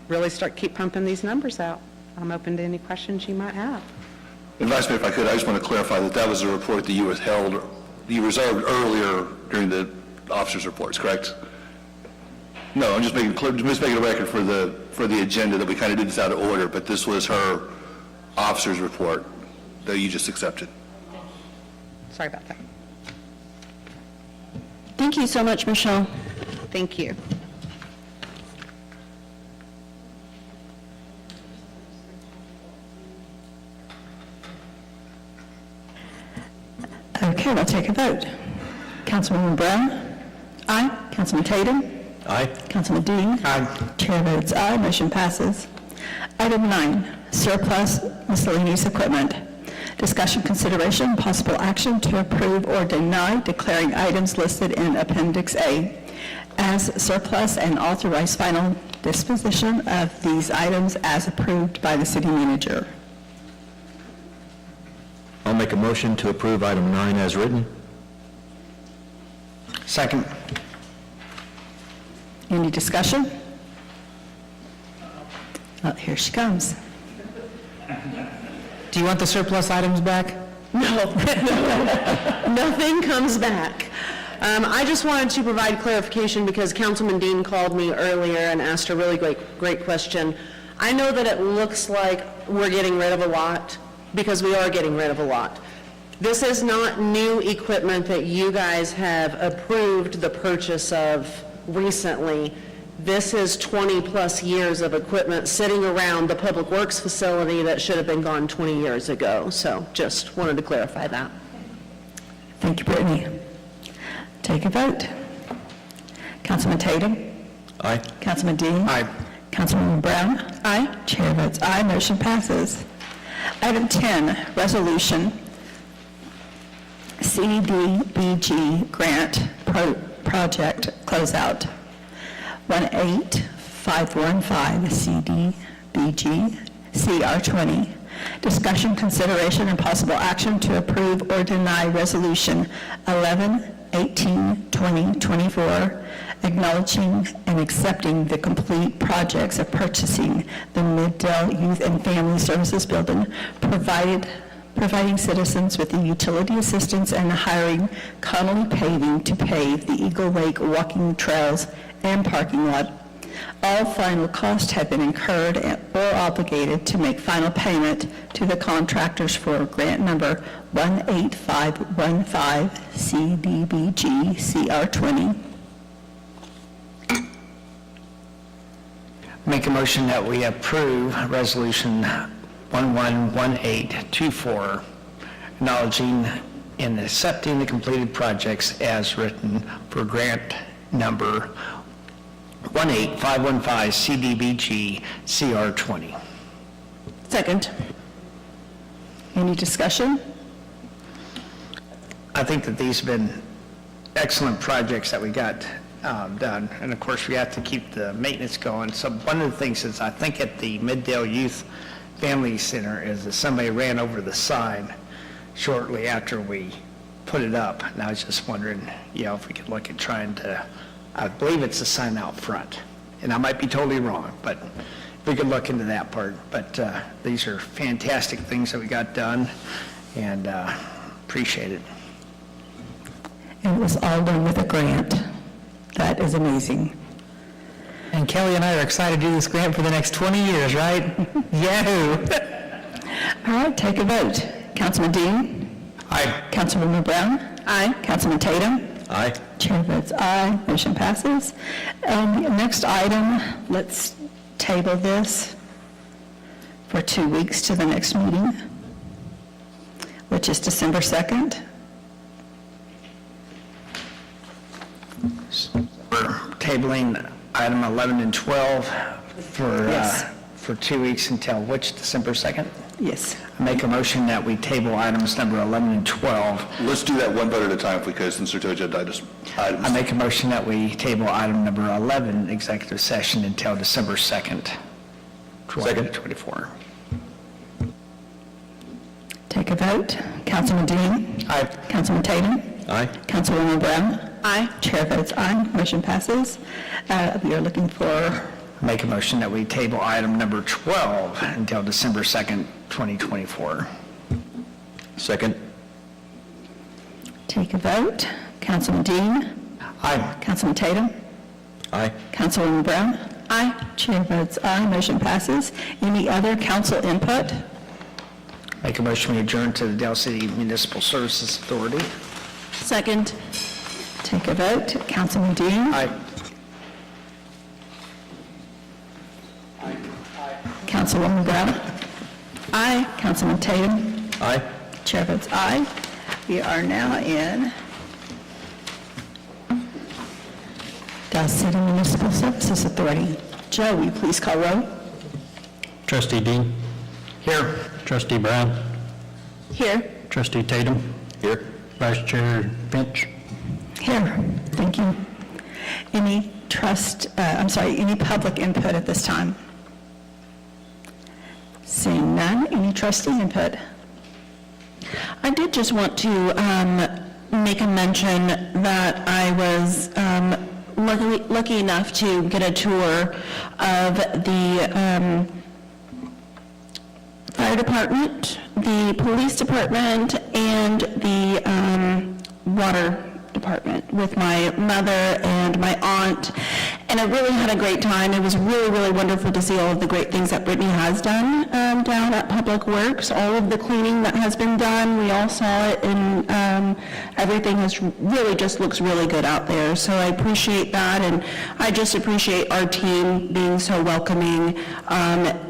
really keep pumping these numbers out. I'm open to any questions you might have. And Vice Mayor, if I could, I just want to clarify that was a report that you reserved earlier during the officers' reports, correct? No, I'm just making a record for the agenda that we kind of did this out of order, but this was her officers' report that you just accepted. Sorry about that. Thank you so much, Michelle. Thank you. Okay, we'll take a vote. Councilwoman Brown? Aye. Councilman Tatum? Aye. Councilman Dean? Aye. Chair votes aye, motion passes. Item 9, surplus miscellaneous equipment. Discussion, consideration, possible action to approve or deny declaring items listed in Appendix A as surplus and authorize final disposition of these items as approved by the city manager. I'll make a motion to approve item 9 as written. Second. Any discussion? Oh, here she comes. Do you want the surplus items back? No, nothing comes back. I just wanted to provide clarification because Councilman Dean called me earlier and asked a really great question. I know that it looks like we're getting rid of a lot because we are getting rid of a lot. This is not new equipment that you guys have approved the purchase of recently. This is 20-plus years of equipment sitting around the Public Works facility that should have been gone 20 years ago. So just wanted to clarify that. Thank you, Brittany. Take a vote. Councilman Tatum? Aye. Councilman Dean? Aye. Councilwoman Brown? Aye. Chair votes aye, motion passes. Item 10, resolution CDBG grant project closeout. 18515 CDBG CR20. Discussion, consideration, and possible action to approve or deny resolution 11 2018-2024, acknowledging and accepting the complete projects of purchasing the Mid-Dell Youth and Family Services Building, providing citizens with the utility assistance, and hiring Connolly Paving to pave the Eagle Lake walking trails and parking lot. All final costs have been incurred or obligated to make final payment to the contractors for grant number 18515 CDBG CR20. Make a motion that we approve Resolution 111824, acknowledging and accepting the completed projects as written for grant number 18515 CDBG CR20. Second. Any discussion? I think that these have been excellent projects that we got done, and of course, we have to keep the maintenance going. So one of the things is, I think at the Mid-Dell Youth Family Center, is that somebody ran over the sign shortly after we put it up, and I was just wondering, if we could look at trying to, I believe it's a sign out front, and I might be totally wrong, but if we could look into that part. But these are fantastic things that we got done, and appreciate it. And it was all done with a grant. That is amazing. And Kelly and I are excited to do this grant for the next 20 years, right? Yahoo! All right, take a vote. Councilman Dean? Aye. Councilwoman Brown? Aye. Councilman Tatum? Aye. Chair votes aye, motion passes. And the next item, let's table this for 2 weeks to the next meeting, which is December 2nd. We're tabling item 11 and 12 for 2 weeks until which, December 2nd? Yes. I make a motion that we table items number 11 and 12. Let's do that one vote at a time if we could, since they're two agenda items. I make a motion that we table item number 11, executive session, until December 2nd, 2024. Take a vote. Councilman Dean? Aye. Councilman Tatum? Aye. Councilwoman Brown? Aye. Chair votes aye, motion passes. We are looking for, Make a motion that we table item number 12 until December 2nd, 2024. Second. take a vote. Councilman Dean? Aye. Councilman Tatum? Aye. Councilwoman Brown? Aye. Chair votes aye, motion passes. Any other council input? Make a motion we adjourn to the Dell City Municipal Services Authority. Second. Take a vote. Councilman Dean? Aye. Councilwoman Brown? Aye. Councilman Tatum? Aye. Chair votes aye. We are now in Dell City Municipal Services Authority. Joe, will you please call roll? Trustee Dean. Here. Trustee Brown. Here. Trustee Tatum. Here. Vice Chair Finch. Here. Thank you. Any any public input at this time? Seeing none, any trustee input? I did just want to make a mention that I was lucky enough to get a tour of the fire department, the police department, and the water department with my mother and my aunt, and I really had a great time. It was really, really wonderful to see all of the great things that Brittany has done down at Public Works, all of the cleaning that has been done. We all saw it, and everything has really just looks really good out there. So I appreciate that, and I just appreciate our team being so welcoming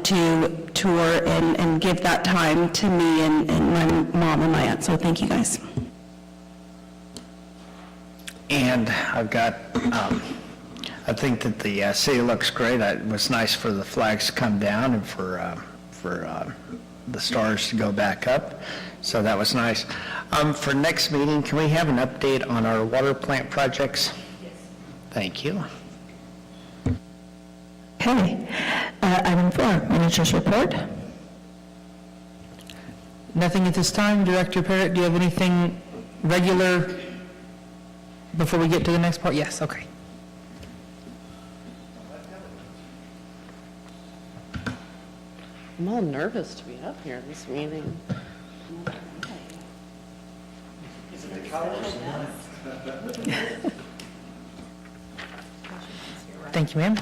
to tour and give that time to me and my mom and my aunt. So thank you guys. And I've got, I think that the city looks great. It was nice for the flags to come down and for the stars to go back up. So that was nice. For next meeting, can we have an update on our water plant projects? Yes. Thank you. Okay. Item 4, manager's report. Nothing at this time. Director Parrott, do you have anything regular? Before we get to the next part? Yes, okay. I'm all nervous to be up here at this meeting. Thank you, ma'am.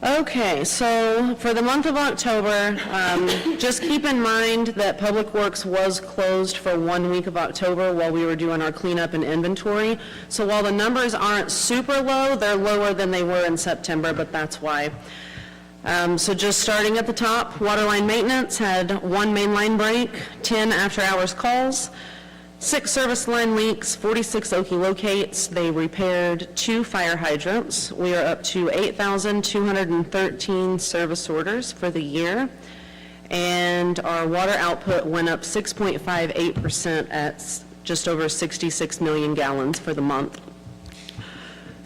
Okay, so for the month of October, just keep in mind that Public Works was closed for 1 week of October while we were doing our cleanup and inventory. So while the numbers aren't super low, they're lower than they were in September, but that's why. So just starting at the top, waterline maintenance had 1 main line break, 10 after-hours calls, 6 service line leaks, 46 Okie locates. They repaired 2 fire hydrants. We are up to 8,213 service orders for the year. And our water output went up 6.58% at just over 66 million gallons for the month.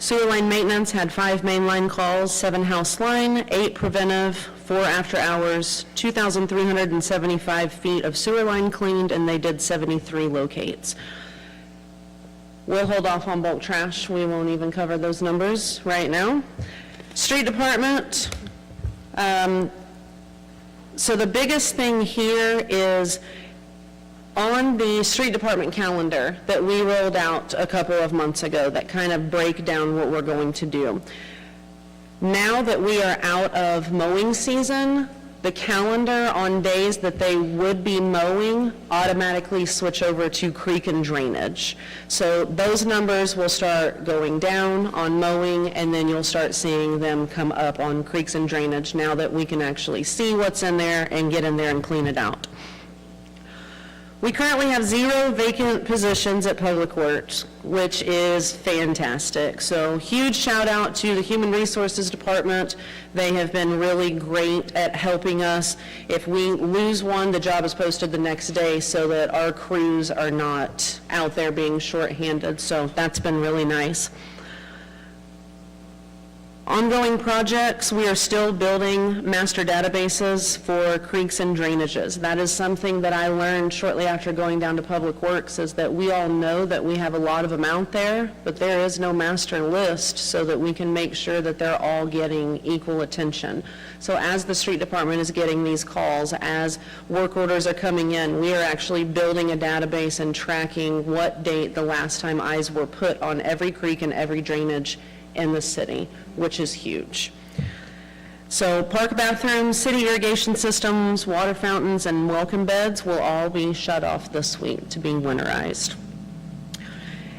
Sewer line maintenance had 5 main line calls, 7 house line, 8 preventive, 4 after hours, 2,375 feet of sewer line cleaned, and they did 73 locates. We'll hold off on bulk trash. We won't even cover those numbers right now. Street department. So the biggest thing here is on the street department calendar that we rolled out a couple of months ago that kind of break down what we're going to do. Now that we are out of mowing season, the calendar on days that they would be mowing automatically switch over to creek and drainage. So those numbers will start going down on mowing, and then you'll start seeing them come up on creeks and drainage now that we can actually see what's in there and get in there and clean it out. We currently have 0 vacant positions at Public Works, which is fantastic. So huge shout out to the Human Resources Department. They have been really great at helping us. If we lose one, the job is posted the next day so that our crews are not out there being shorthanded. So that's been really nice. Ongoing projects, we are still building master databases for creeks and drainages. That is something that I learned shortly after going down to Public Works, is that we all know that we have a lot of them out there, but there is no master list so that we can make sure that they're all getting equal attention. So as the street department is getting these calls, as work orders are coming in, we are actually building a database and tracking what date the last time eyes were put on every creek and every drainage in the city, which is huge. So park bathrooms, city irrigation systems, water fountains, and welcome beds will all be shut off this week to be winterized.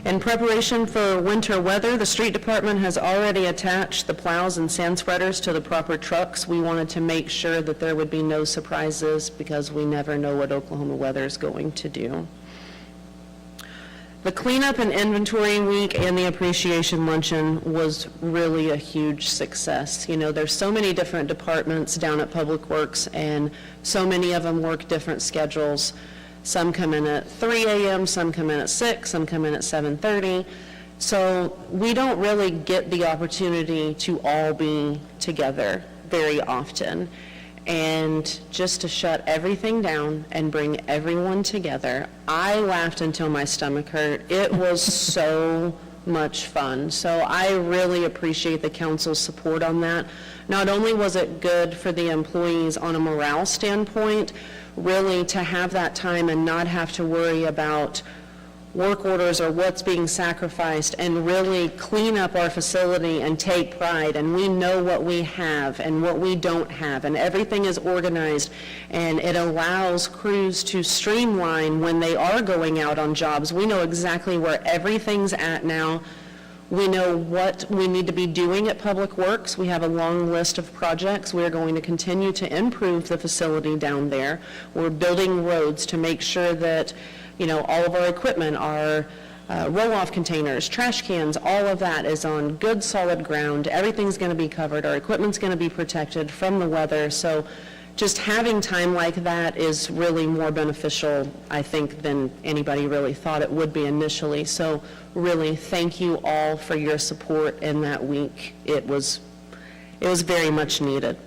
In preparation for winter weather, the street department has already attached the plows and sand spreaders to the proper trucks. We wanted to make sure that there would be no surprises because we never know what Oklahoma weather is going to do. The cleanup and inventory week and the appreciation luncheon was really a huge success. You know, there's so many different departments down at Public Works, and so many of them work different schedules. Some come in at 3 a.m., some come in at 6, some come in at 7:30. So we don't really get the opportunity to all be together very often. And just to shut everything down and bring everyone together, I laughed until my stomach hurt. It was so much fun. So I really appreciate the council's support on that. Not only was it good for the employees on a morale standpoint, really to have that time and not have to worry about work orders or what's being sacrificed, and really clean up our facility and take pride, and we know what we have and what we don't have, and everything is organized, and it allows crews to streamline when they are going out on jobs. We know exactly where everything's at now. We know what we need to be doing at Public Works. We have a long list of projects. We're going to continue to improve the facility down there. We're building roads to make sure that, you know, all of our equipment, our roll-off containers, trash cans, all of that is on good solid ground. Everything's going to be covered. Our equipment's going to be protected from the weather. So just having time like that is really more beneficial, I think, than anybody really thought it would be initially. So really, thank you all for your support in that week. It was very much needed.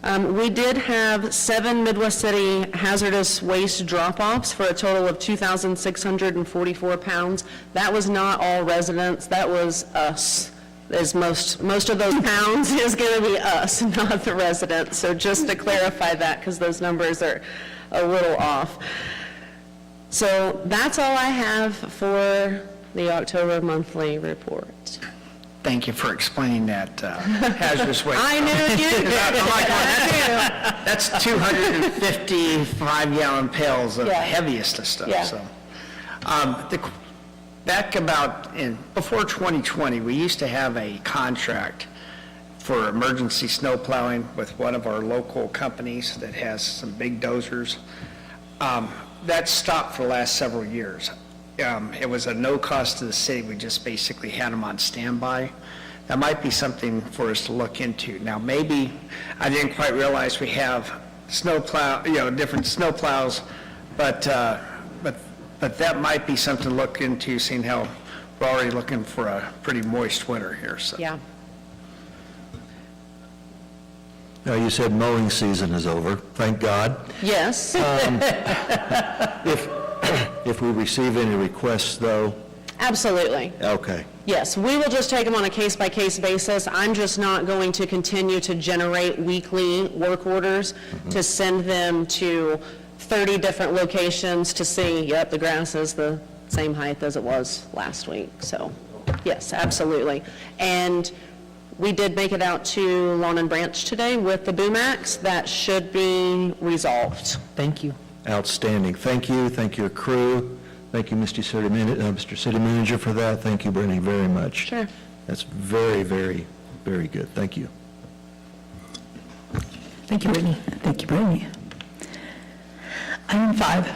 We did have 7 Midwest City hazardous waste drop-offs for a total of 2,644 pounds. That was not all residents, that was us. As most of those pounds is going to be us, not the residents. So just to clarify that, because those numbers are a little off. So that's all I have for the October monthly report. Thank you for explaining that hazardous waste. I knew you did. I'm like, well, that's 255-gallon pails of Yeah. heaviest of stuff, Yeah. so. Back before 2020, we used to have a contract for emergency snow plowing with one of our local companies that has some big dozers. That stopped for the last several years. It was a no cost to the city. We just basically had them on standby. That might be something for us to look into. Now, maybe, I didn't quite realize we have different snow plows, but that might be something to look into, seeing how we're already looking for a pretty moist winter here, so. Yeah. Now, you said mowing season is over, thank God. Yes. If we receive any requests, though, Absolutely. okay. Yes, we will just take them on a case-by-case basis. I'm just not going to continue to generate weekly work orders to send them to 30 different locations to see, yep, the grass is the same height as it was last week. So, yes, absolutely. And we did make it out to Lawn and Branch today with the boom axe. That should be resolved. Thank you. Outstanding. Thank you, thank your crew. Thank you, Mr. City Manager, for that. Thank you, Brittany, very much. Sure. That's very, very, very good. Thank you. Thank you, Brittany. Thank you, Brittany. Item 5,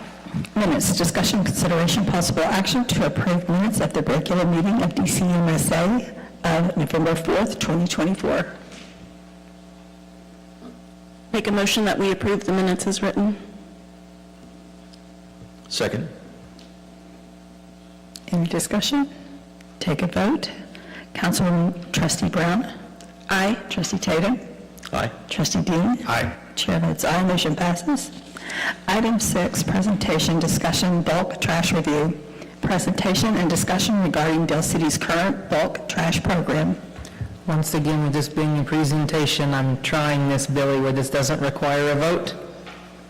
minutes, discussion, consideration, possible action to approve minutes of the regular meeting of DCMSA of November 4th, 2024. Make a motion that we approve the minutes as written. Second. Any discussion? Take a vote. Councilwoman Trustee Brown? Aye. Trustee Tatum? Aye. Trustee Dean? Aye. Chair votes aye, motion passes. Item 6, presentation, discussion, bulk trash review. Presentation and discussion regarding Dale City's current bulk trash program. Once again, with this being a presentation, I'm trying this, Billy, where this doesn't require a vote.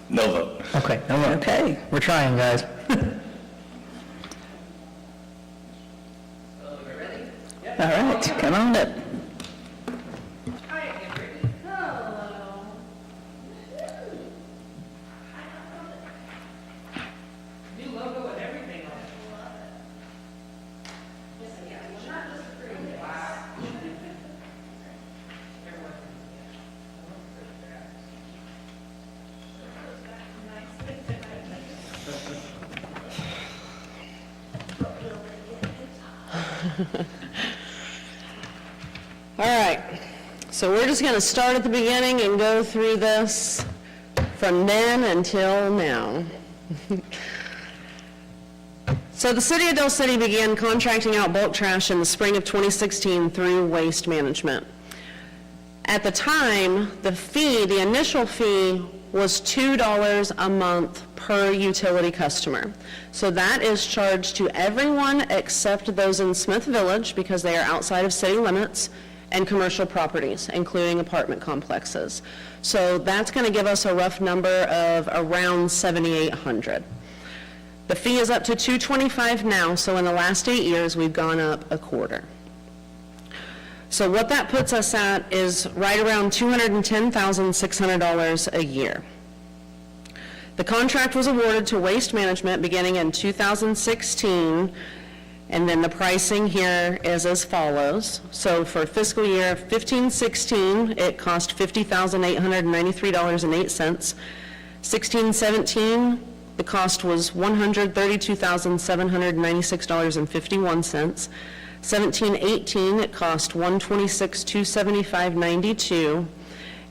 No vote. Okay, no vote. Okay. We're trying, guys. All right, come on up. All right, so we're just going to start at the beginning and go through this from then until now. So the City of Dale City began contracting out bulk trash in the spring of 2016 through Waste Management. At the time, the initial fee was $2 a month per utility customer. So that is charged to everyone except those in Smith Village, because they are outside of city limits, and commercial properties, including apartment complexes. So that's going to give us a rough number of around $7,800. The fee is up to $225 now, so in the last 8 years, we've gone up a quarter. So what that puts us at is right around $210,600 a year. The contract was awarded to Waste Management beginning in 2016, and then the pricing here is as follows. So for fiscal year 15-16, it cost $50,893.08. 16-17, the cost was $132,796.51. 17-18, it cost $126,275.92.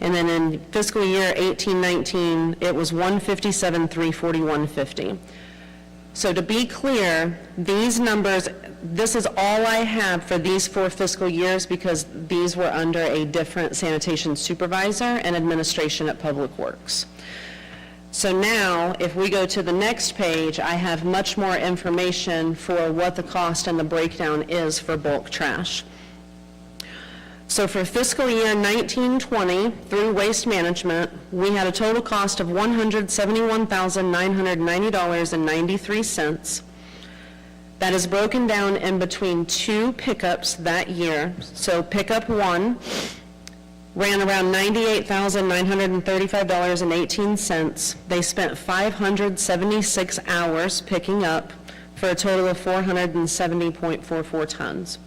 And then in fiscal year 18-19, it was $157,341.50. So to be clear, these numbers, this is all I have for these 4 fiscal years because these were under a different sanitation supervisor and administration at Public Works. So now, if we go to the next page, I have much more information for what the cost and the breakdown is for bulk trash. So for fiscal year 19-20, through Waste Management, we had a total cost of $171,990.93. That is broken down in between 2 pickups that year. So pickup 1 ran around $98,935.18. They spent 576 hours picking up for a total of 470.44 tons.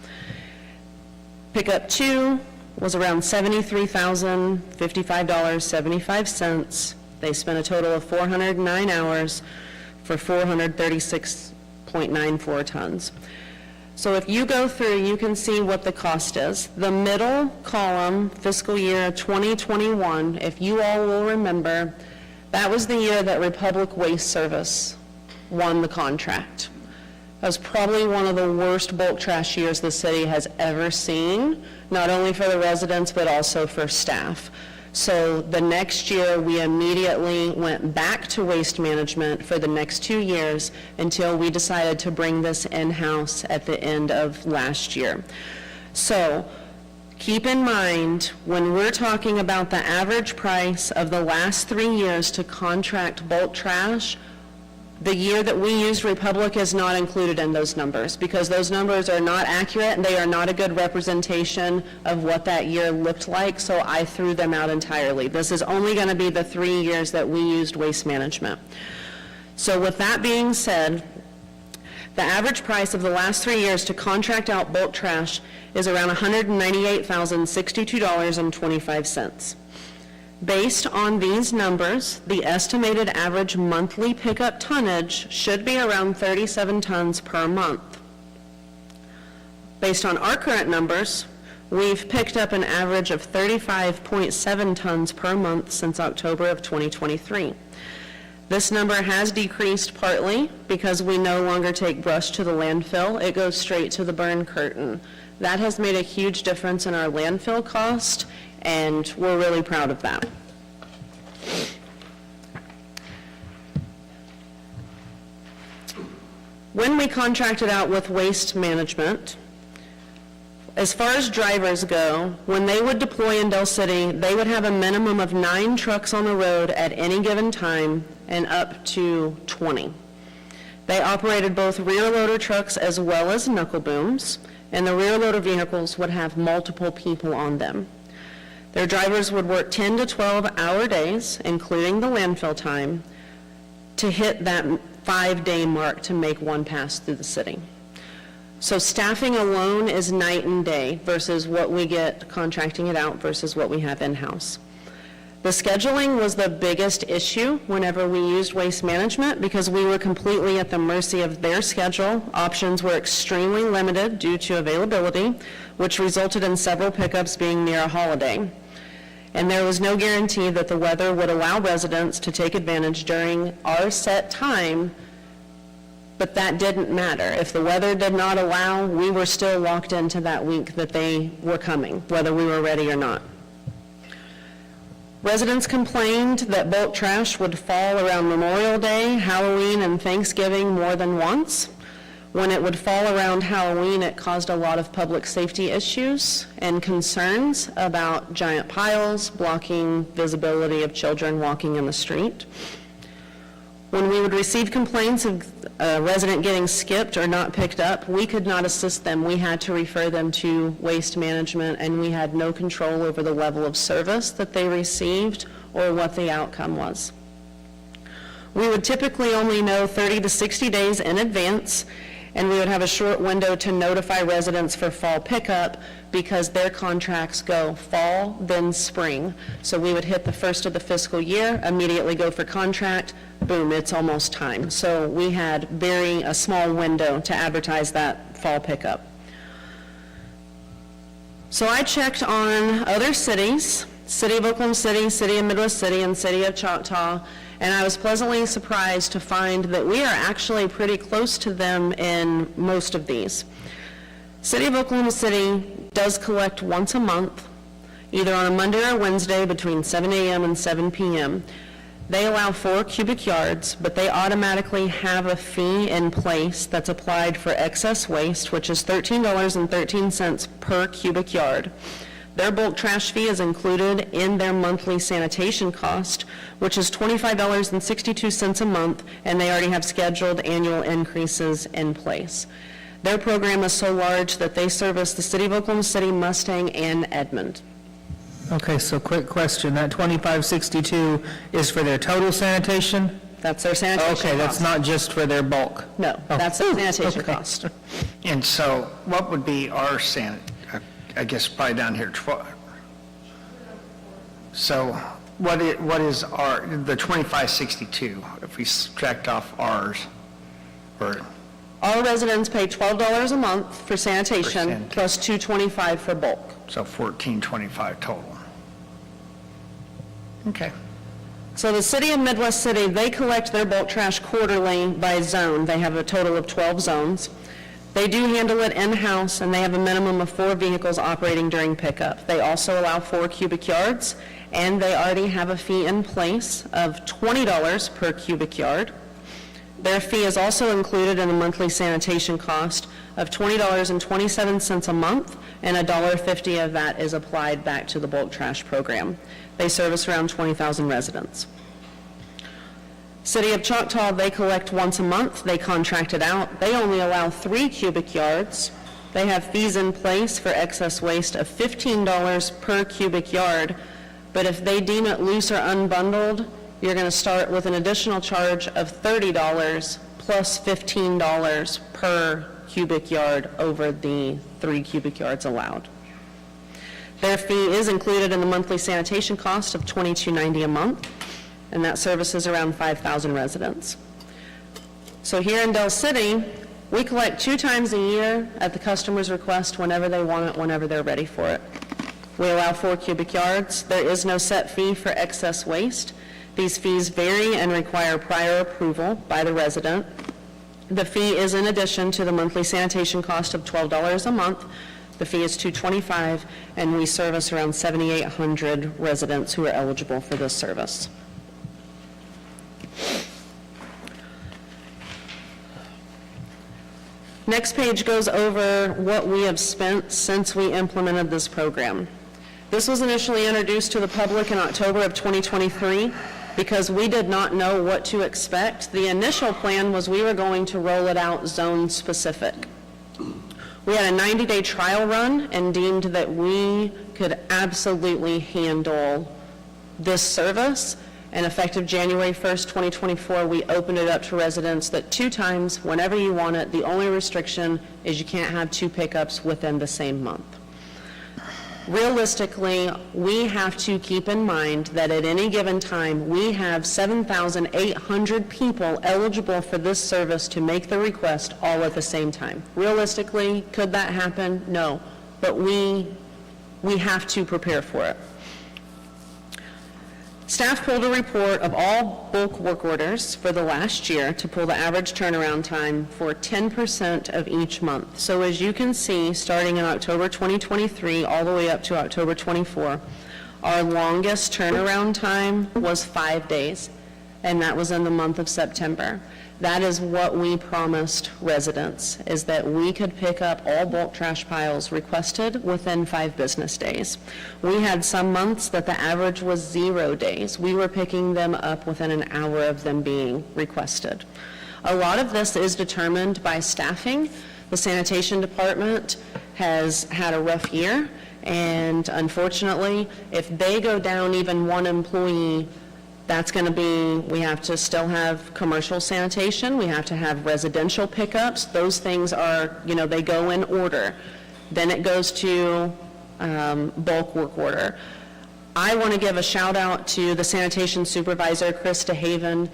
Pickup 2 was around $73,055.75. They spent a total of 409 hours for 436.94 tons. So if you go through, you can see what the cost is. The middle column, fiscal year 2021, if you all will remember, that was the year that Republic Waste Service won the contract. That was probably one of the worst bulk trash years the city has ever seen, not only for the residents, but also for staff. So the next year, we immediately went back to Waste Management for the next 2 years until we decided to bring this in-house at the end of last year. So keep in mind, when we're talking about the average price of the last 3 years to contract bulk trash, the year that we used Republic is not included in those numbers because those numbers are not accurate and they are not a good representation of what that year looked like, so I threw them out entirely. This is only going to be the 3 years that we used Waste Management. So with that being said, the average price of the last 3 years to contract out bulk trash is around $198,062.25. Based on these numbers, the estimated average monthly pickup tonnage should be around 37 tons per month. Based on our current numbers, we've picked up an average of 35.7 tons per month since October of 2023. This number has decreased partly because we no longer take brush to the landfill. It goes straight to the burn curtain. That has made a huge difference in our landfill cost, and we're really proud of that. When we contracted out with Waste Management, as far as drivers go, when they would deploy in Del City, they would have a minimum of 9 trucks on the road at any given time and up to 20. They operated both rear loader trucks as well as knuckle booms, and the rear loader vehicles would have multiple people on them. Their drivers would work 10 to 12-hour days, including the landfill time, to hit that 5-day mark to make one pass through the city. So staffing alone is night and day versus what we get contracting it out versus what we have in-house. The scheduling was the biggest issue whenever we used Waste Management because we were completely at the mercy of their schedule. Options were extremely limited due to availability, which resulted in several pickups being near a holiday. And there was no guarantee that the weather would allow residents to take advantage during our set time, but that didn't matter. If the weather did not allow, we were still locked into that week that they were coming, whether we were ready or not. Residents complained that bulk trash would fall around Memorial Day, Halloween, and Thanksgiving more than once. When it would fall around Halloween, it caused a lot of public safety issues and concerns about giant piles blocking visibility of children walking in the street. When we would receive complaints of a resident getting skipped or not picked up, we could not assist them. We had to refer them to Waste Management, and we had no control over the level of service that they received or what the outcome was. We would typically only know 30 to 60 days in advance, and we would have a short window to notify residents for fall pickup because their contracts go fall, then spring. So we would hit the first of the fiscal year, immediately go for contract, boom, it's almost time. So we had a small window to advertise that fall pickup. So I checked on other cities. City of Oklahoma City, City of Midwest City, and City of Choctaw, and I was pleasantly surprised to find that we are actually pretty close to them in most of these. City of Oklahoma City does collect once a month, either on a Monday or Wednesday between 7 a.m. and 7 p.m. They allow 4 cubic yards, but they automatically have a fee in place that's applied for excess waste, which is $13.13 per cubic yard. Their bulk trash fee is included in their monthly sanitation cost, which is $25.62 a month, and they already have scheduled annual increases in place. Their program is so large that they service the City of Oklahoma City, Mustang, and Edmond. Okay, so quick question, that $25.62 is for their total sanitation? That's their sanitation cost. Okay, that's not just for their bulk? No, that's their sanitation cost. And so what would be our I guess probably down here, so what is our, the 2562, if we subtract off ours, or? All residents pay $12 a month for sanitation, plus $2.25 for bulk. So $14.25 total. Okay. So the City of Midwest City, they collect their bulk trash quarterly by zone. They have a total of 12 zones. They do handle it in-house, and they have a minimum of 4 vehicles operating during pickup. They also allow 4 cubic yards, and they already have a fee in place of $20 per cubic yard. Their fee is also included in the monthly sanitation cost of $20.27 a month, and $1.50 of that is applied back to the bulk trash program. They service around 20,000 residents. City of Choctaw, they collect once a month. They contract it out. They only allow 3 cubic yards. They have fees in place for excess waste of $15 per cubic yard, but if they deem it loose or unbundled, you're going to start with an additional charge of $30 plus $15 per cubic yard over the 3 cubic yards allowed. Their fee is included in the monthly sanitation cost of $22.90 a month, and that services around 5,000 residents. So here in Del City, we collect 2 times a year at the customer's request whenever they want it, whenever they're ready for it. We allow 4 cubic yards. There is no set fee for excess waste. These fees vary and require prior approval by the resident. The fee is in addition to the monthly sanitation cost of $12 a month. The fee is $2.25, and we service around 7,800 residents who are eligible for this service. Next page goes over what we have spent since we implemented this program. This was initially introduced to the public in October of 2023 because we did not know what to expect. The initial plan was we were going to roll it out zone specific. We had a 90-day trial run and deemed that we could absolutely handle this service. And effective January 1st, 2024, we opened it up to residents that 2 times, whenever you want it. The only restriction is you can't have 2 pickups within the same month. Realistically, we have to keep in mind that at any given time, we have 7,800 people eligible for this service to make the request all at the same time. Realistically, could that happen? No, but we have to prepare for it. Staff pulled a report of all bulk work orders for the last year to pull the average turnaround time for 10% of each month. So as you can see, starting in October 2023 all the way up to October 24, our longest turnaround time was 5 days, and that was in the month of September. That is what we promised residents, is that we could pick up all bulk trash piles requested within 5 business days. We had some months that the average was 0 days. We were picking them up within an hour of them being requested. A lot of this is determined by staffing. The sanitation department has had a rough year, and unfortunately, if they go down even 1 employee, that's going to be, we have to still have commercial sanitation, we have to have residential pickups. Those things are, they go in order. Then it goes to bulk work order. I want to give a shout out to the sanitation supervisor, Chris DeHaven.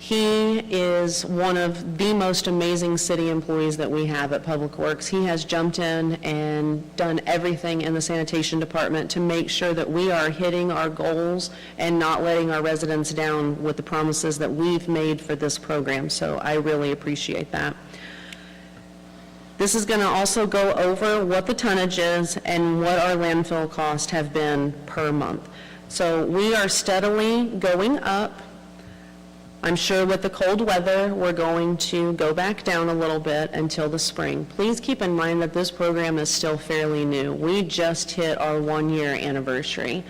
He is one of the most amazing city employees that we have at Public Works. He has jumped in and done everything in the sanitation department to make sure that we are hitting our goals and not letting our residents down with the promises that we've made for this program. So I really appreciate that. This is going to also go over what the tonnage is and what our landfill costs have been per month. So we are steadily going up. I'm sure with the cold weather, we're going to go back down a little bit until the spring. Please keep in mind that this program is still fairly new. We just hit our 1-year anniversary.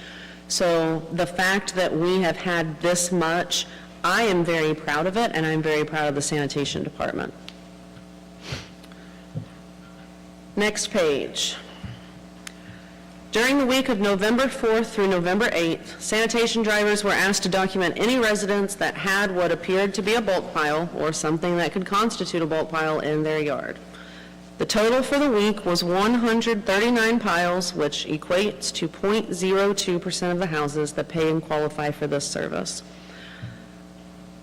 So the fact that we have had this much, I am very proud of it, and I'm very proud of the sanitation department. Next page. During the week of November 4th through November 8th, sanitation drivers were asked to document any residents that had what appeared to be a bulk pile or something that could constitute a bulk pile in their yard. The total for the week was 139 piles, which equates to 0.02% of the houses that pay and qualify for this service.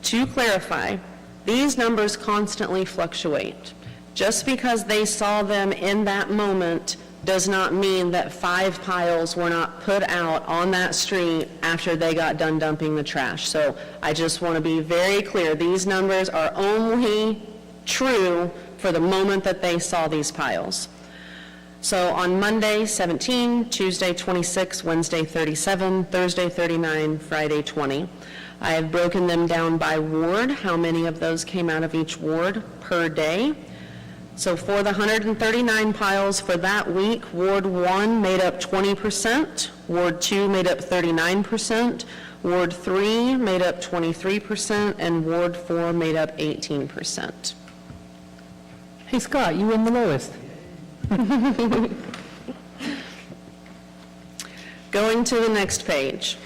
To clarify, these numbers constantly fluctuate. Just because they saw them in that moment does not mean that 5 piles were not put out on that street after they got done dumping the trash. So I just want to be very clear, these numbers are only true for the moment that they saw these piles. So on Monday, 17, Tuesday, 26, Wednesday, 37, Thursday, 39, Friday, 20. I have broken them down by ward, how many of those came out of each ward per day. So for the 139 piles for that week, Ward 1 made up 20%, Ward 2 made up 39%, Ward 3 made up 23%, and Ward 4 made up 18%. Hey, Scott, you win the lowest. Going to the next page.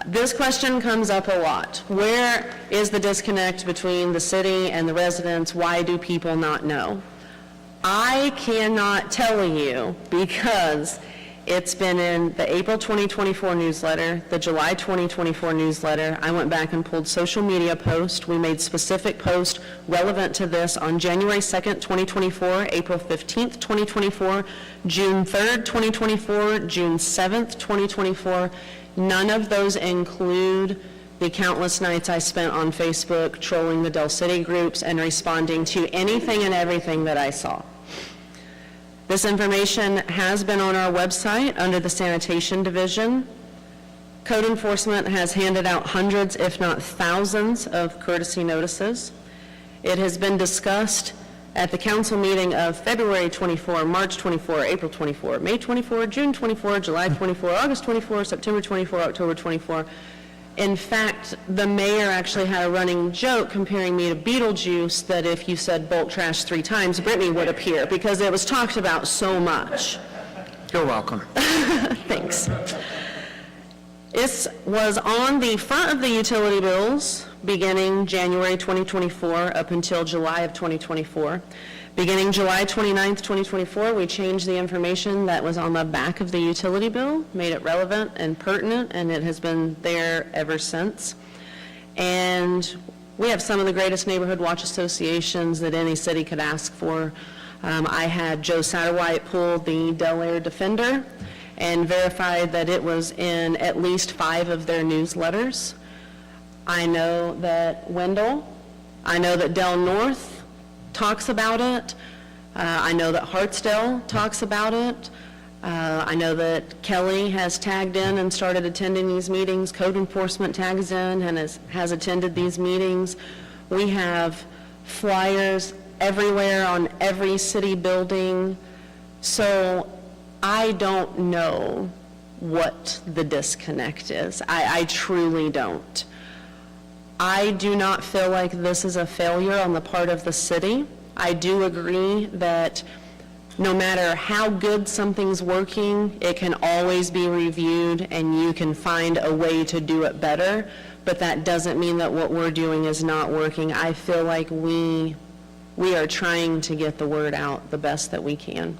This question comes up a lot. Where is the disconnect between the city and the residents? Why do people not know? I cannot tell you because it's been in the April 2024 newsletter, the July 2024 newsletter. I went back and pulled social media posts. We made specific posts relevant to this on January 2nd, 2024, April 15th, 2024, June 3rd, 2024, June 7th, 2024. None of those include the countless nights I spent on Facebook trolling the Del City groups and responding to anything and everything that I saw. This information has been on our website under the sanitation division. Code enforcement has handed out hundreds, if not thousands, of courtesy notices. It has been discussed at the council meeting of February 24, March 24, April 24, May 24, June 24, July 24, August 24, September 24, October 24. In fact, the mayor actually had a running joke comparing me to Beetlejuice that if you said bulk trash 3 times, Brittany would appear because it was talked about so much. You're welcome. Thanks. It was on the front of the utility bills beginning January 2024 up until July of 2024. Beginning July 29th, 2024, we changed the information that was on the back of the utility bill, made it relevant and pertinent, and it has been there ever since. And we have some of the greatest neighborhood watch associations that any city could ask for. I had Joe Satterwhite pull the Del Air Defender and verified that it was in at least 5 of their newsletters. I know that Wendell, I know that Del North talks about it. I know that Hartsdale talks about it. I know that Kelly has tagged in and started attending these meetings. Code enforcement tags in and has attended these meetings. We have flyers everywhere on every city building. So I don't know what the disconnect is. I truly don't. I do not feel like this is a failure on the part of the city. I do agree that no matter how good something's working, it can always be reviewed and you can find a way to do it better, but that doesn't mean that what we're doing is not working. I feel like we are trying to get the word out the best that we can.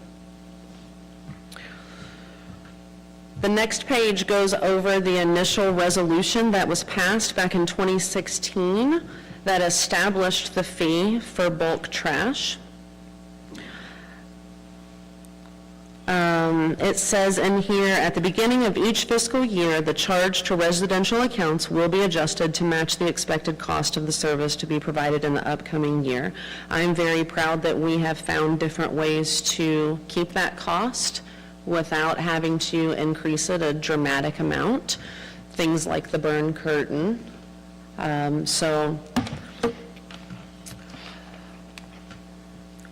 The next page goes over the initial resolution that was passed back in 2016 that established the fee for bulk trash. It says in here, at the beginning of each fiscal year, the charge to residential accounts will be adjusted to match the expected cost of the service to be provided in the upcoming year. I'm very proud that we have found different ways to keep that cost without having to increase it a dramatic amount. Things like the burn curtain. So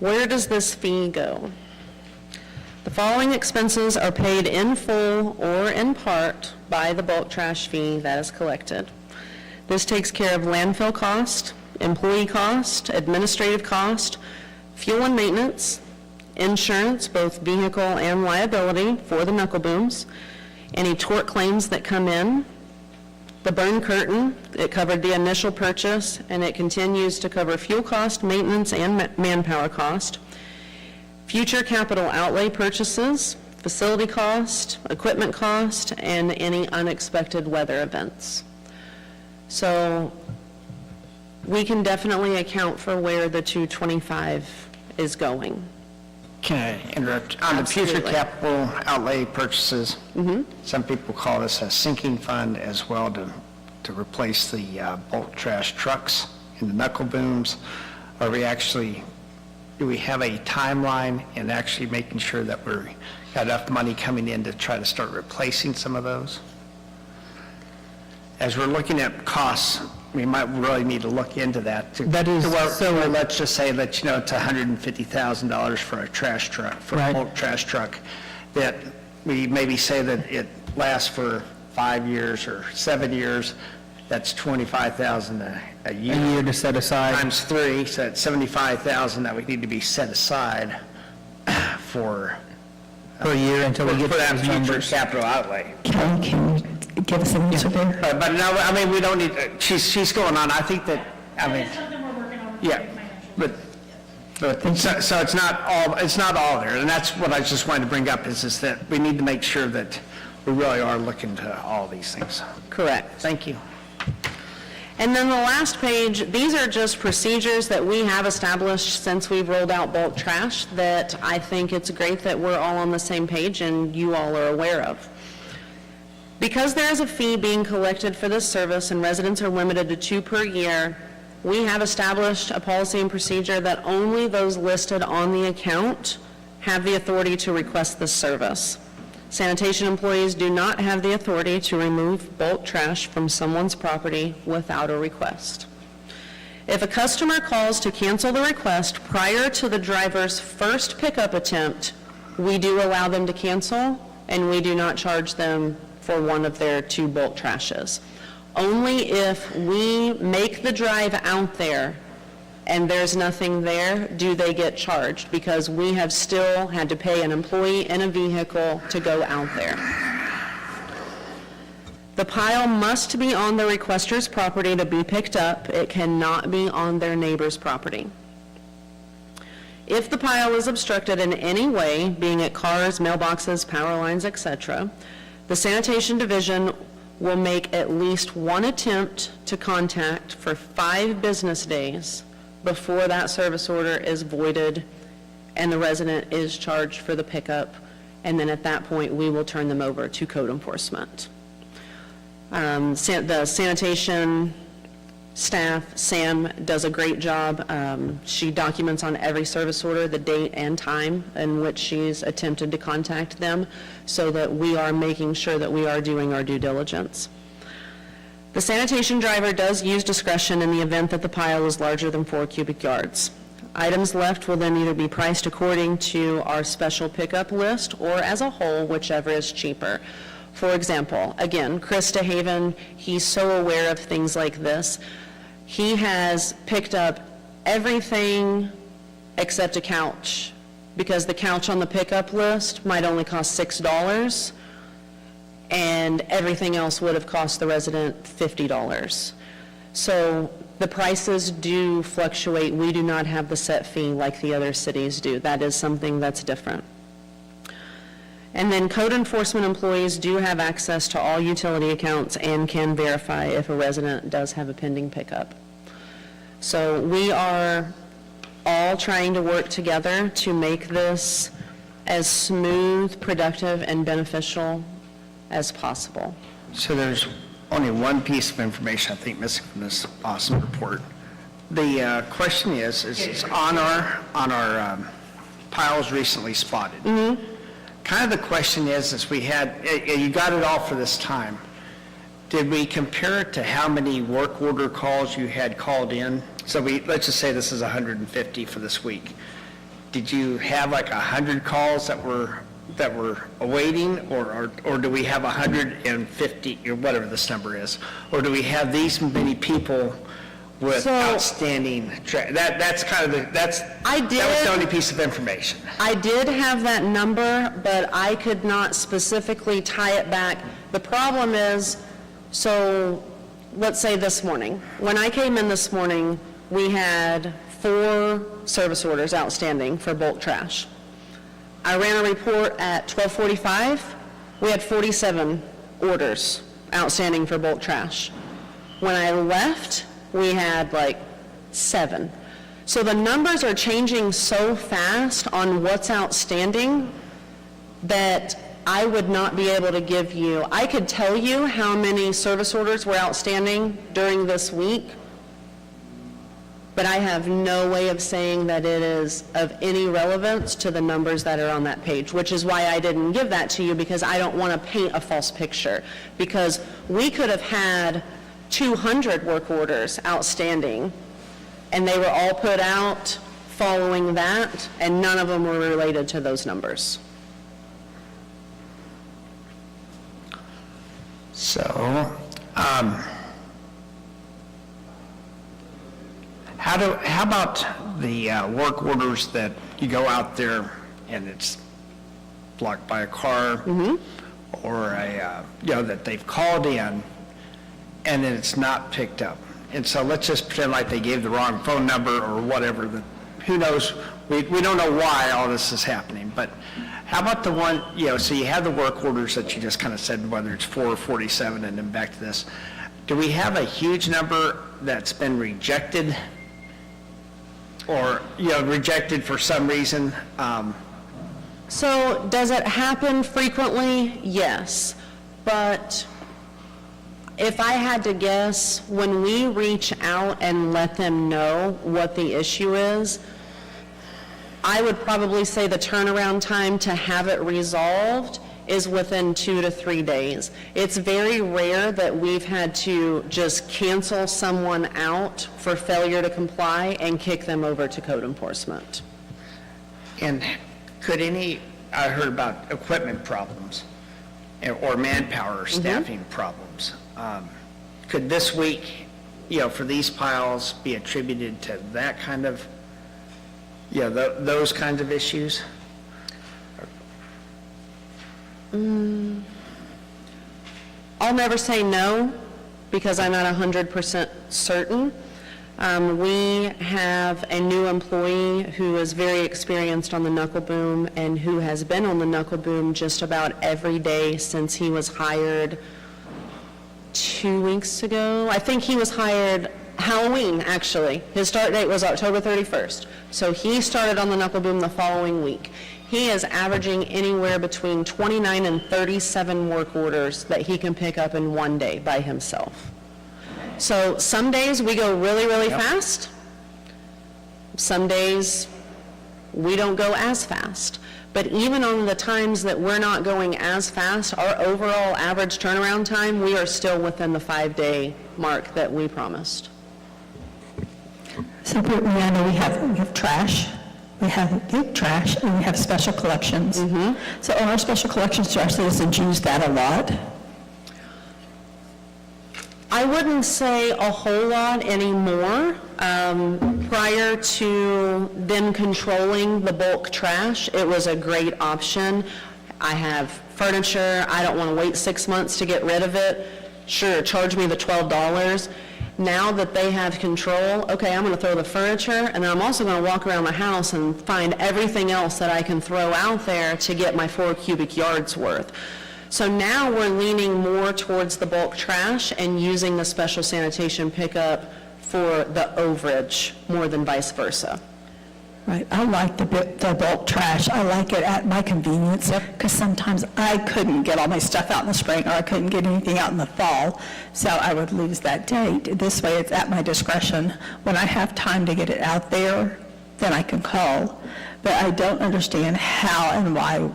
where does this fee go? The following expenses are paid in full or in part by the bulk trash fee that is collected. This takes care of landfill cost, employee cost, administrative cost, fuel and maintenance, insurance, both vehicle and liability for the knuckle booms, any tort claims that come in, the burn curtain, it covered the initial purchase, and it continues to cover fuel cost, maintenance, and manpower cost, future capital outlay purchases, facility cost, equipment cost, and any unexpected weather events. So we can definitely account for where the 225 is going. Can I interrupt? On the future Absolutely. capital outlay purchases, some people call this a sinking fund as well to replace the bulk trash trucks and the knuckle booms. Are we actually, do we have a timeline in actually making sure that we're got enough money coming in to try to start replacing some of those? As we're looking at costs, we might really need to look into that. That is so- where let's just say that, it's $150,000 for a trash truck, for a Right. bulk trash truck, that we maybe say that it lasts for 5 years or 7 years, that's $25,000 a year. A year to set aside. Times 3, so that's $75,000 that we need to be set aside for Per year until we get for to that those future numbers. capital outlay. Kelly, can you give us an answer there? But no, I mean, we don't need, she's going on, I think that, I mean. Yeah, but so it's not all there, and that's what I just wanted to bring up, is that we need to make sure that we really are looking to all these things. Correct. Thank you. And then the last page, these are just procedures that we have established since we've rolled out bulk trash that I think it's great that we're all on the same page and you all are aware of. Because there is a fee being collected for this service and residents are limited to 2 per year, we have established a policy and procedure that only those listed on the account have the authority to request this service. Sanitation employees do not have the authority to remove bulk trash from someone's property without a request. If a customer calls to cancel the request prior to the driver's first pickup attempt, we do allow them to cancel, and we do not charge them for one of their 2 bulk trashes. Only if we make the drive out there and there's nothing there, do they get charged, because we have still had to pay an employee in a vehicle to go out there. The pile must be on the requester's property to be picked up. It cannot be on their neighbor's property. If the pile is obstructed in any way, being it cars, mailboxes, power lines, etc., the sanitation division will make at least one attempt to contact for 5 business days before that service order is voided and the resident is charged for the pickup, and then at that point, we will turn them over to code enforcement. The sanitation staff, Sam, does a great job. She documents on every service order the date and time in which she's attempted to contact them, so that we are making sure that we are doing our due diligence. The sanitation driver does use discretion in the event that the pile is larger than 4 cubic yards. Items left will then either be priced according to our special pickup list or as a whole, whichever is cheaper. For example, again, Chris DeHaven, he's so aware of things like this. He has picked up everything except a couch, because the couch on the pickup list might only cost $6, and everything else would have cost the resident $50. So the prices do fluctuate. We do not have the set fee like the other cities do. That is something that's different. And then code enforcement employees do have access to all utility accounts and can verify if a resident does have a pending pickup. So we are all trying to work together to make this as smooth, productive, and beneficial as possible. So there's only one piece of information, I think, missing from this awesome report. The question is it's on our piles recently spotted. Kind of the question is we had, you got it all for this time. Did we compare it to how many work order calls you had called in? So let's just say this is 150 for this week. Did you have like 100 calls that were awaiting, or do we have 150, or whatever this number is? Or do we have these many people with outstanding, that's kind of that was the only piece of information. I did have that number, but I could not specifically tie it back. The problem is, so let's say this morning. When I came in this morning, we had 4 service orders outstanding for bulk trash. I ran a report at 12:45. We had 47 orders outstanding for bulk trash. When I left, we had like 7. So the numbers are changing so fast on what's outstanding that I would not be able to give you, I could tell you how many service orders were outstanding during this week, but I have no way of saying that it is of any relevance to the numbers that are on that page, which is why I didn't give that to you, because I don't want to paint a false picture. Because we could have had 200 work orders outstanding, and they were all put out following that, and none of them were related to those numbers. So, how about the work orders that you go out there and it's blocked by a car, or that they've called in and then it's not picked up? And so let's just pretend like they gave the wrong phone number or whatever. Who knows? We don't know why all this is happening, but how about the one, so you have the work orders that you just kind of said, whether it's 4 or 47, and then back to this. Do we have a huge number that's been rejected, or, rejected for some reason? So does it happen frequently? Yes. But if I had to guess, when we reach out and let them know what the issue is, I would probably say the turnaround time to have it resolved is within 2 to 3 days. It's very rare that we've had to just cancel someone out for failure to comply and kick them over to code enforcement. And I heard about equipment problems or manpower or staffing problems. Could this week, for these piles be attributed to that kind of, those kinds of issues? I'll never say no, because I'm not 100% certain. We have a new employee who is very experienced on the knuckle boom and who has been on the knuckle boom just about every day since he was hired 2 weeks ago. I think he was hired Halloween, actually. His start date was October 31st. So he started on the knuckle boom the following week. He is averaging anywhere between 29 and 37 work orders that he can pick up in one day by himself. So some days we go really, really fast. Some days we don't go as fast. But even on the times that we're not going as fast, our overall average turnaround time, we are still within the 5-day mark that we promised. So Brianna, we have trash, we have big trash, and we have special collections. So on our special collections, do our citizens use that a lot? I wouldn't say a whole lot anymore. Prior to them controlling the bulk trash, it was a great option. I have furniture, I don't want to wait 6 months to get rid of it. Sure, charge me the $12. Now that they have control, okay, I'm going to throw the furniture, and then I'm also going to walk around my house and find everything else that I can throw out there to get my 4 cubic yards worth. So now we're leaning more towards the bulk trash and using the special sanitation pickup for the overage more than vice versa. Right, I like the bulk trash, I like it at my convenience, because sometimes I couldn't get all my stuff out in the spring, or I couldn't get anything out in the fall, so I would lose that date. This way, it's at my discretion. When I have time to get it out there, then I can call. But I don't understand how and why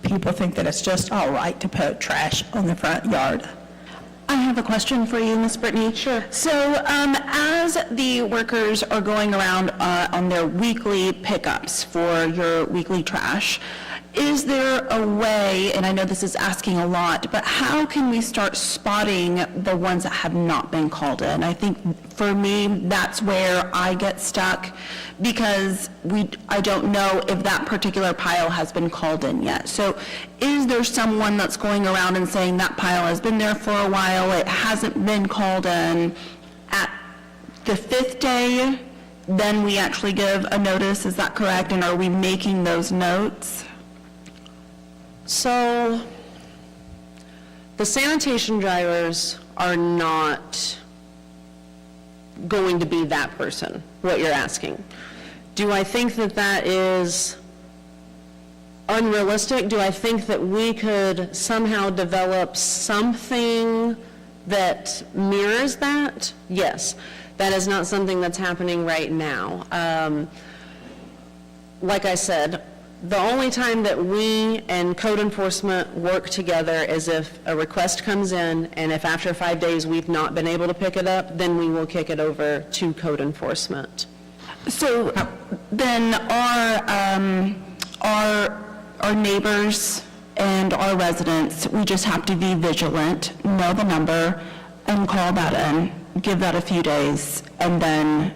people think that it's just all right to put trash on the front yard. I have a question for you, Ms. Brittany. Sure. So as the workers are going around on their weekly pickups for your weekly trash, is there a way, and I know this is asking a lot, but how can we start spotting the ones that have not been called in? I think for me, that's where I get stuck, because I don't know if that particular pile has been called in yet. So is there someone that's going around and saying that pile has been there for a while, it hasn't been called in? At the 5th day, then we actually give a notice, is that correct? And are we making those notes? So, the sanitation drivers are not going to be that person, what you're asking. Do I think that that is unrealistic? Do I think that we could somehow develop something that mirrors that? Yes. That is not something that's happening right now. Like I said, the only time that we and code enforcement work together is if a request comes in, and if after 5 days we've not been able to pick it up, then we will kick it over to code enforcement. So then our neighbors and our residents, we just have to be vigilant, know the number, and call that in, give that a few days, and then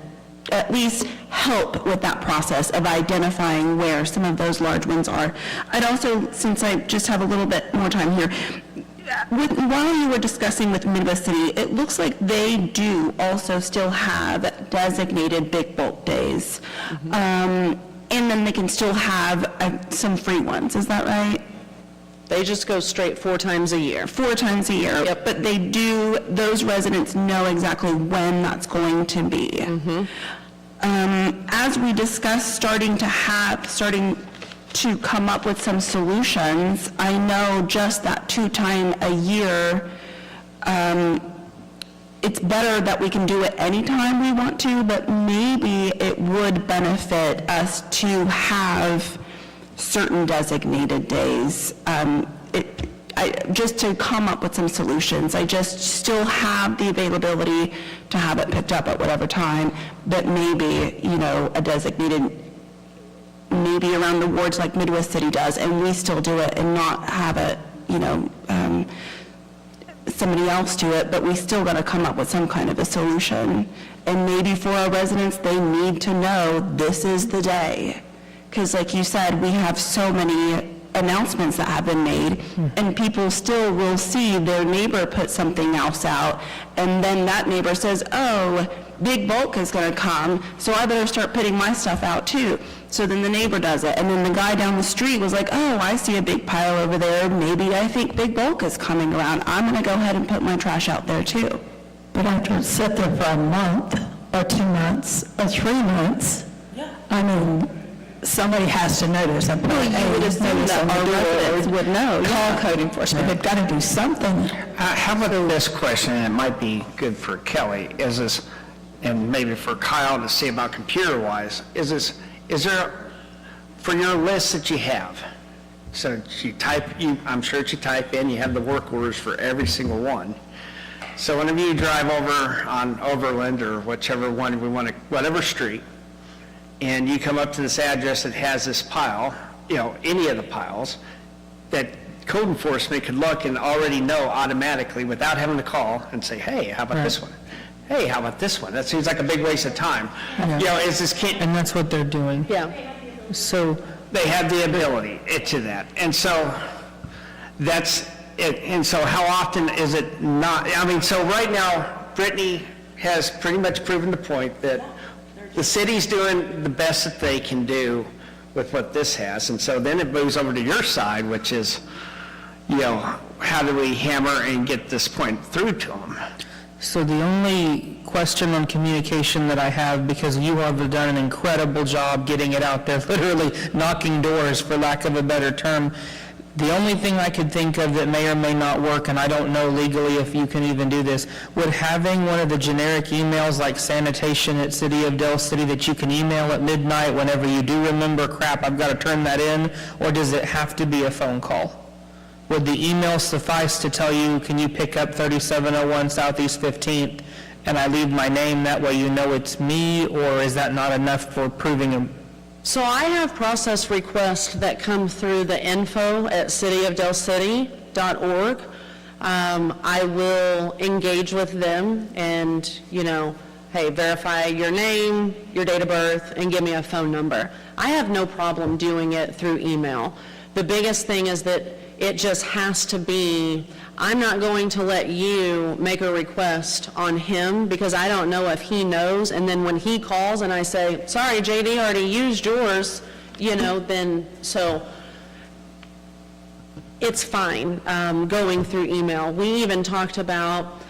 at least help with that process of identifying where some of those large ones are. I'd also, since I just have a little bit more time here, while you were discussing with Midwest City, it looks like they do also still have designated big bulk days. And then they can still have some free ones, is that right? They just go straight 4 times a year. 4 times a year. Yep. But they do, those residents know exactly when that's going to be. As we discussed, starting to come up with some solutions, I know just that 2 times a year, it's better that we can do it anytime we want to, but maybe it would benefit us to have certain designated days, just to come up with some solutions. I just still have the availability to have it picked up at whatever time, but maybe, a designated, maybe around the wards like Midwest City does, and we still do it and not have it, somebody else do it, but we still got to come up with some kind of a solution. And maybe for our residents, they need to know this is the day. Because like you said, we have so many announcements that have been made, and people still will see their neighbor put something else out, and then that neighbor says, oh, big bulk is going to come, so I better start putting my stuff out too. So then the neighbor does it, and then the guy down the street was like, oh, I see a big pile over there, maybe I think big bulk is coming around, I'm going to go ahead and put my trash out there too. But after it's sit there for a month, or 2 months, or 3 months, I mean, somebody has to notice. You would assume that our residents would know. Call code enforcement. They've got to do something. How about this question, and it might be good for Kelly, is this, and maybe for Kyle to see about computer-wise, is there, for your list that you have, so I'm sure that you type in, you have the work orders for every single one. So whenever you drive over on Overland or whichever one we want to, whatever street, and you come up to this address that has this pile, any of the piles, that code enforcement could look and already know automatically without having to call and say, hey, how about this one? Hey, how about this one? That seems like a big waste of time. And that's what they're doing. Yeah. So They have the ability to that. And so that's it. And so how often is it not? I mean, so right now, Brittany has pretty much proven the point that the city's doing the best that they can do with what this has. And so then it moves over to your side, which is, how do we hammer and get this point through to them? So the only question on communication that I have, because you have done an incredible job getting it out there, literally knocking doors, for lack of a better term, the only thing I could think of that may or may not work, and I don't know legally if you can even do this, would having one of the generic emails like sanitation at City of Del City that you can email at midnight whenever you do remember, crap, I've got to turn that in, or does it have to be a phone call? Would the email suffice to tell you, can you pick up 3701 Southeast 15th, and I leave my name, that way you know it's me, or is that not enough for proving a... So I have process requests that come through the info@cityofdelcity.org. I will engage with them and, hey, verify your name, your date of birth, and give me a phone number. I have no problem doing it through email. The biggest thing is that it just has to be, I'm not going to let you make a request on him because I don't know if he knows, and then when he calls and I say, sorry, JD already used yours, then, so it's fine going through email. We even talked about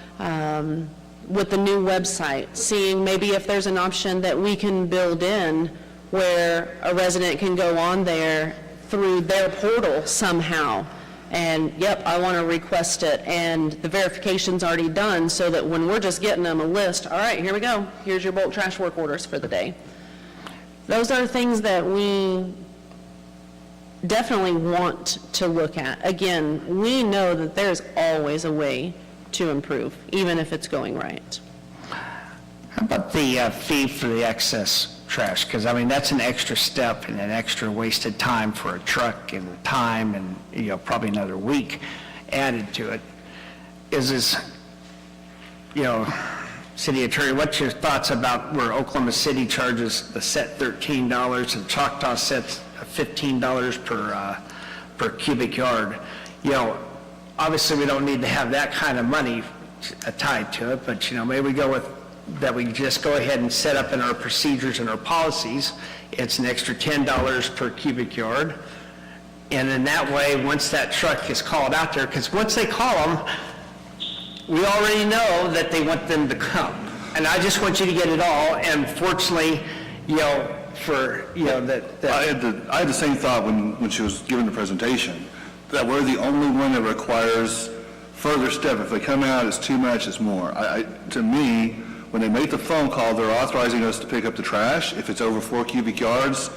with the new website, seeing maybe if there's an option that we can build in where a resident can go on there through their portal somehow. And, yep, I want to request it, and the verification's already done, so that when we're just getting them a list, all right, here we go, here's your bulk trash work orders for the day. Those are things that we definitely want to look at. Again, we know that there's always a way to improve, even if it's going right. How about the fee for the excess trash? Because, that's an extra step and an extra wasted time for a truck and time and, probably another week added to it. Is this, City Attorney, what's your thoughts about where Oklahoma City charges the set $13 and Choctaw sets $15 per cubic yard? Obviously, we don't need to have that kind of money tied to it, but, maybe we go with that we just go ahead and set up in our procedures and our policies, it's an extra $10 per cubic yard. And in that way, once that truck is called out there, because once they call them, we already know that they want them to come. And I just want you to get it all, and fortunately, that... I had the same thought when she was giving the presentation, that we're the only one that requires further step. If they come out, it's too much, it's more. To me, when they make the phone call, they're authorizing us to pick up the trash. If it's over 4 cubic yards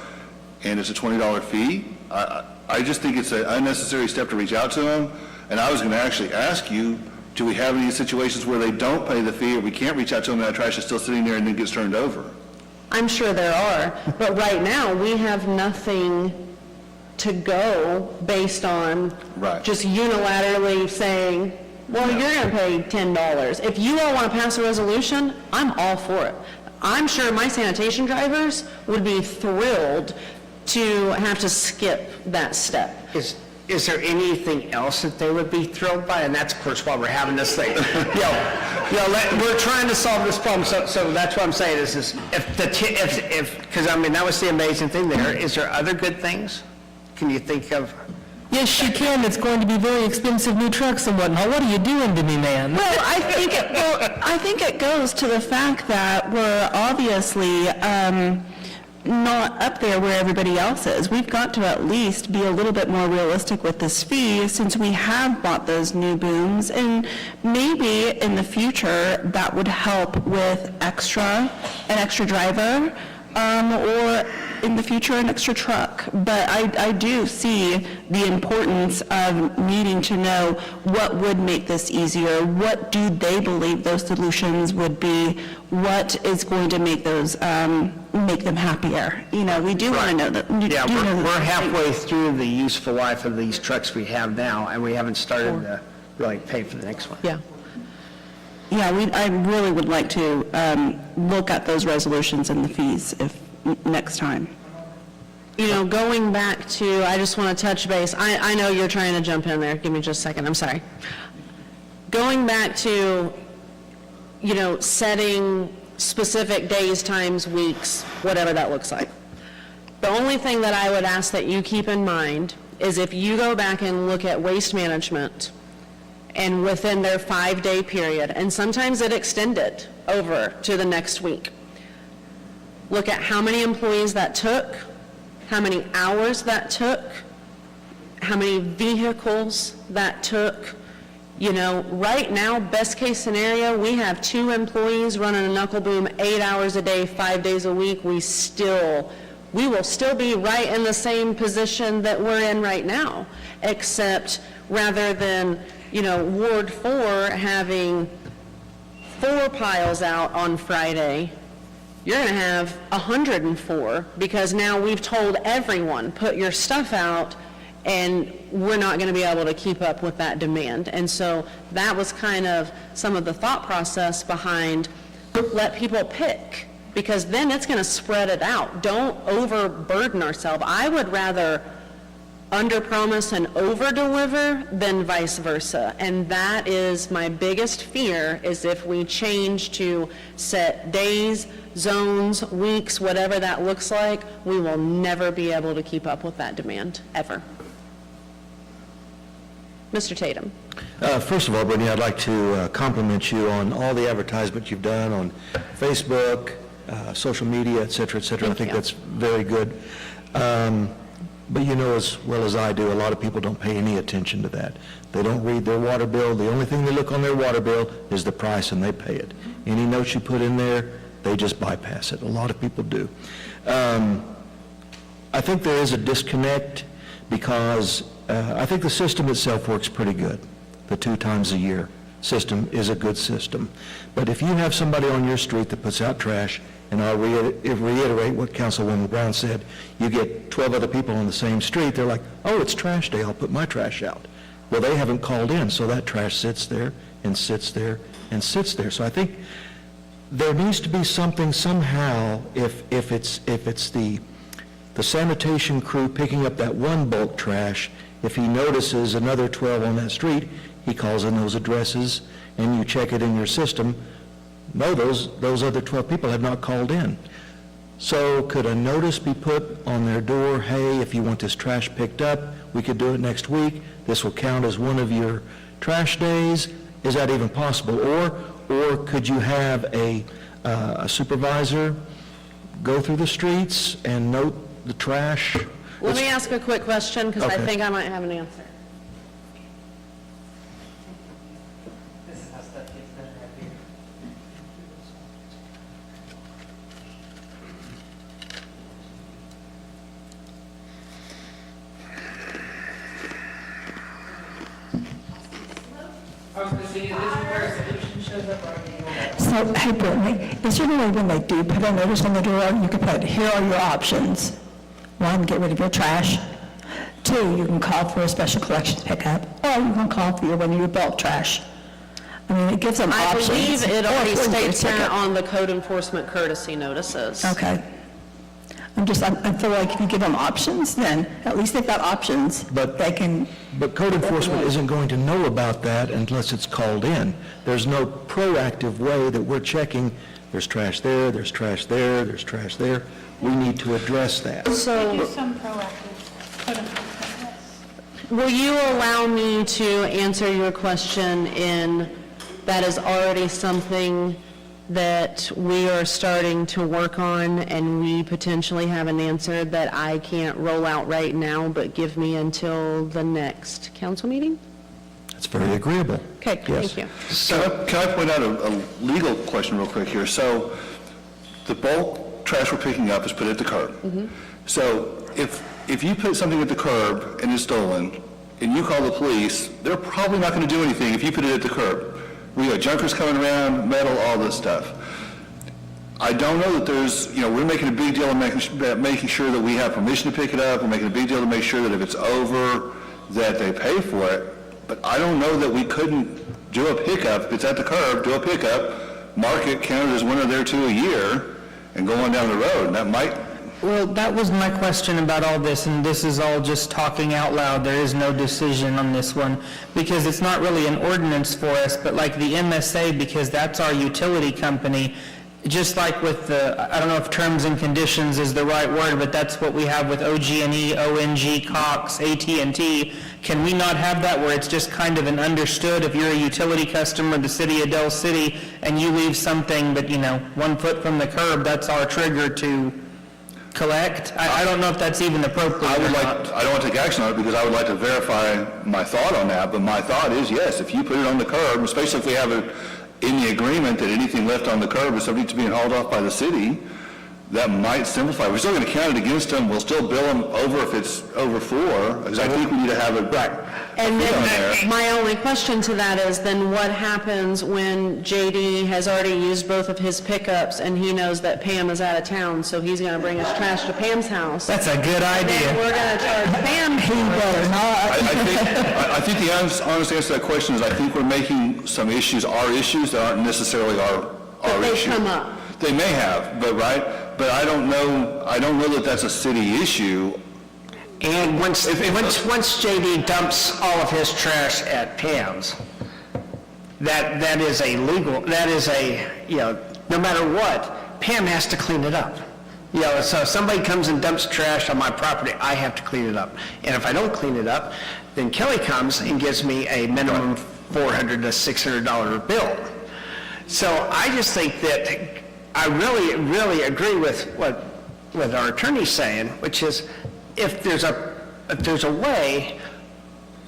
and it's a $20 fee, I just think it's an unnecessary step to reach out to them. And I was going to actually ask you, do we have any situations where they don't pay the fee or we can't reach out to them and that trash is still sitting there and then gets turned over? I'm sure there are, but right now, we have nothing to go based on just unilaterally saying, well, you're going to pay $10. If you all want to pass a resolution, I'm all for it. I'm sure my sanitation drivers would be thrilled to have to skip that step. Is there anything else that they would be thrilled by? And that's, of course, why we're having this thing. We're trying to solve this problem, so that's what I'm saying is because that was the amazing thing there. Is there other good things? Can you think of? Yes, you can. It's going to be very expensive new trucks and whatnot. What are you doing to me, man? Well, I think it goes to the fact that we're obviously not up there where everybody else is. We've got to at least be a little bit more realistic with this fee since we have bought those new booms, and maybe in the future that would help with an extra driver, or in the future an extra truck. But I do see the importance of needing to know what would make this easier, what do they believe those solutions would be, what is going to make those make them happier. We do want to know that. We're halfway through the useful life of these trucks we have now, and we haven't started to really pay for the next one. Yeah. Yeah, I really would like to look at those resolutions and the fees next time. Going back to, I just want to touch base. I know you're trying to jump in there. Give me just a second. I'm sorry. Going back to, setting specific days, times, weeks, whatever that looks like. The only thing that I would ask that you keep in mind is if you go back and look at waste management and within their 5-day period, and sometimes it extended over to the next week. Look at how many employees that took, how many hours that took, how many vehicles that took. You know, right now, best case scenario, we have 2 employees running a knuckle boom 8 hours a day, 5 days a week. We will still be right in the same position that we're in right now, except rather than, you know, Ward 4 having 4 piles out on Friday, you're going to have 104, because now we've told everyone, put your stuff out, and we're not going to be able to keep up with that demand. And so that was kind of some of the thought process behind let people pick, because then it's going to spread it out. Don't overburden ourselves. I would rather underpromise and overdeliver than vice versa. And that is my biggest fear, is if we change to set days, zones, weeks, whatever that looks like, we will never be able to keep up with that demand, ever. Mr. Tatum. First of all, Brittany, I'd like to compliment you on all the advertisement you've done on Facebook, social media, et cetera, et cetera. I think that's very good. But you know as well as I do, a lot of people don't pay any attention to that. They don't read their water bill. The only thing they look on their water bill is the price, and they pay it. Any notes you put in there, they just bypass it. A lot of people do. I think there is a disconnect because I think the system itself works pretty good. The 2 times a year system is a good system. But if you have somebody on your street that puts out trash, and I'll reiterate what Councilwoman Brown said, you get 12 other people on the same street, they're like, oh, it's trash day, I'll put my trash out. Well, they haven't called in, so that trash sits there and sits there and sits there. So I think there needs to be something somehow, if it's the sanitation crew picking up that one bulk trash, if he notices another 12 on that street, he calls in those addresses, and you check it in your system. No, those other 12 people have not called in. So could a notice be put on their door, hey, if you want this trash picked up, we could do it next week. This will count as one of your trash days. Is that even possible? Or could you have a supervisor go through the streets and note the trash? Let me ask a quick question, because I Okay. think I might have an answer. So, hey, Brittany, is there any way when they do put a notice on the door, you could put, here are your options? 1, get rid of your trash. 2, you can call for a special collections pickup, or you can call for one of your bulk trash. I mean, it gives them I options. believe it Or already if we get a states that ticket. on the code enforcement courtesy notices. Okay. I feel like if you give them options, then at least they've got options. But- They can, But code enforcement isn't going to know about that unless it's called in. There's no proactive way that we're checking, there's trash there, there's trash there, there's trash there. We need to address that. So, Some proactive code enforcement, yes. will you allow me to answer your question in, that is already something that we are starting to work on, and we potentially have an answer that I can't roll out right now, but give me until the next council meeting? It's very agreeable. Okay, Yes. thank you. Can I point out a legal question real quick here? So the bulk trash we're picking up is put at the curb. So if you put something at the curb and it's stolen, and you call the police, they're probably not going to do anything if you put it at the curb. We got junkers coming around, metal, all this stuff. I don't know that there's, we're making a big deal of making sure that we have permission to pick it up. We're making a big deal to make sure that if it's over, that they pay for it. But I don't know that we couldn't do a pickup. If it's at the curb, do a pickup, mark it, count it as one of their 2 a year, and go on down the road. And that might, Well, that was my question about all this, and this is all just talking out loud. There is no decision on this one, because it's not really an ordinance for us, but like the MSA, because that's our utility company, just like with the, I don't know if terms and conditions is the right word, but that's what we have with OG&E, ONG, Cox, AT&T. Can we not have that where it's just kind of an understood, if you're a utility customer of the city of Del City and you leave something but, 1 foot from the curb, that's our trigger to collect? I don't know if that's even appropriate I or would not. I don't want to take action on it because I would like to verify my thought on that, but my thought is, yes, if you put it on the curb, especially if we have it in the agreement that anything left on the curb is subject to being hauled off by the city, that might simplify. We're still going to count it against them. We'll still bill them over if it's over 4, because I think we need to have it right. And on then there. my only question to that is then what happens when JD has already used both of his pickups and he knows that Pam is out of town, so he's going to bring his trash to Pam's house? That's a good And idea. then we're going to charge Pam. He better not. I think the honest answer to that question is I think we're making some issues our issues that aren't necessarily our But they issue. come up. They may have, but but I don't know that that's a city issue. And once JD dumps all of his trash at Pam's, that is a legal, no matter what, Pam has to clean it up. So if somebody comes and dumps trash on my property, I have to clean it up. And if I don't clean it up, then Kelly comes and gives me a minimum $400 to $600 bill. So I just think that I really, really agree with what our attorney's saying, which is if there's a way,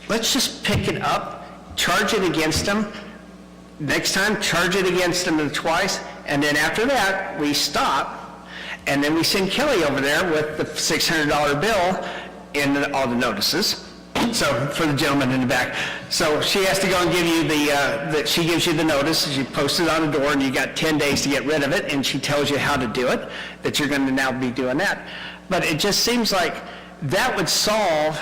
let's just pick it up, charge it against them. Next time, charge it against them twice, and then after that, we stop, and then we send Kelly over there with the $600 bill and all the notices. So, for the gentleman in the back. So she has to go and give you she gives you the notice, she posts it on the door, and you got 10 days to get rid of it, and she tells you how to do it, that you're going to now be doing that. But it just seems like that would solve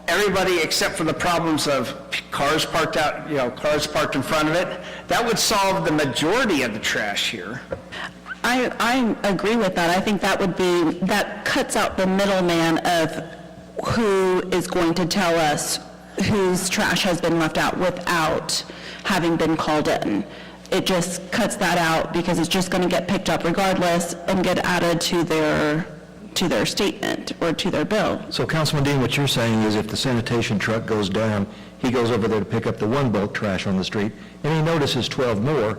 everybody except for the problems of cars parked out, cars parked in front of it. That would solve the majority of the trash here. I agree with that. I think that cuts out the middleman of who is going to tell us whose trash has been left out without having been called in. It just cuts that out because it's just going to get picked up regardless and get added to their statement or to their bill. So Councilman Dean, what you're saying is if the sanitation truck goes down, he goes over there to pick up the one bulk trash on the street, and he notices 12 more,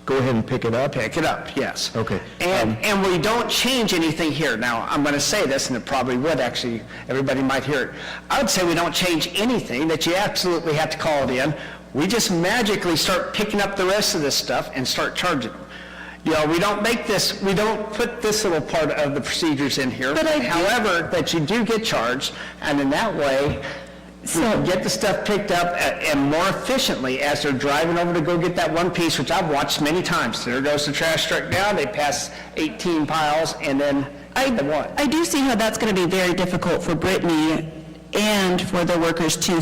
go ahead and pick it up? Pick it up, yes. Okay. And we don't change anything here. Now, I'm going to say this, and it probably would actually, everybody might hear it. I would say we don't change anything, that you absolutely have to call it in. We just magically start picking up the rest of this stuff and start charging them. We don't put this little part of the procedures in here. However, that you do get charged, and in that way, we can get the stuff picked up and more efficiently as they're driving over to go get that one piece, which I've watched many times. There goes the trash truck down, they pass 18 piles, and then one. I do see how that's going to be very difficult for Brittany and for the workers to,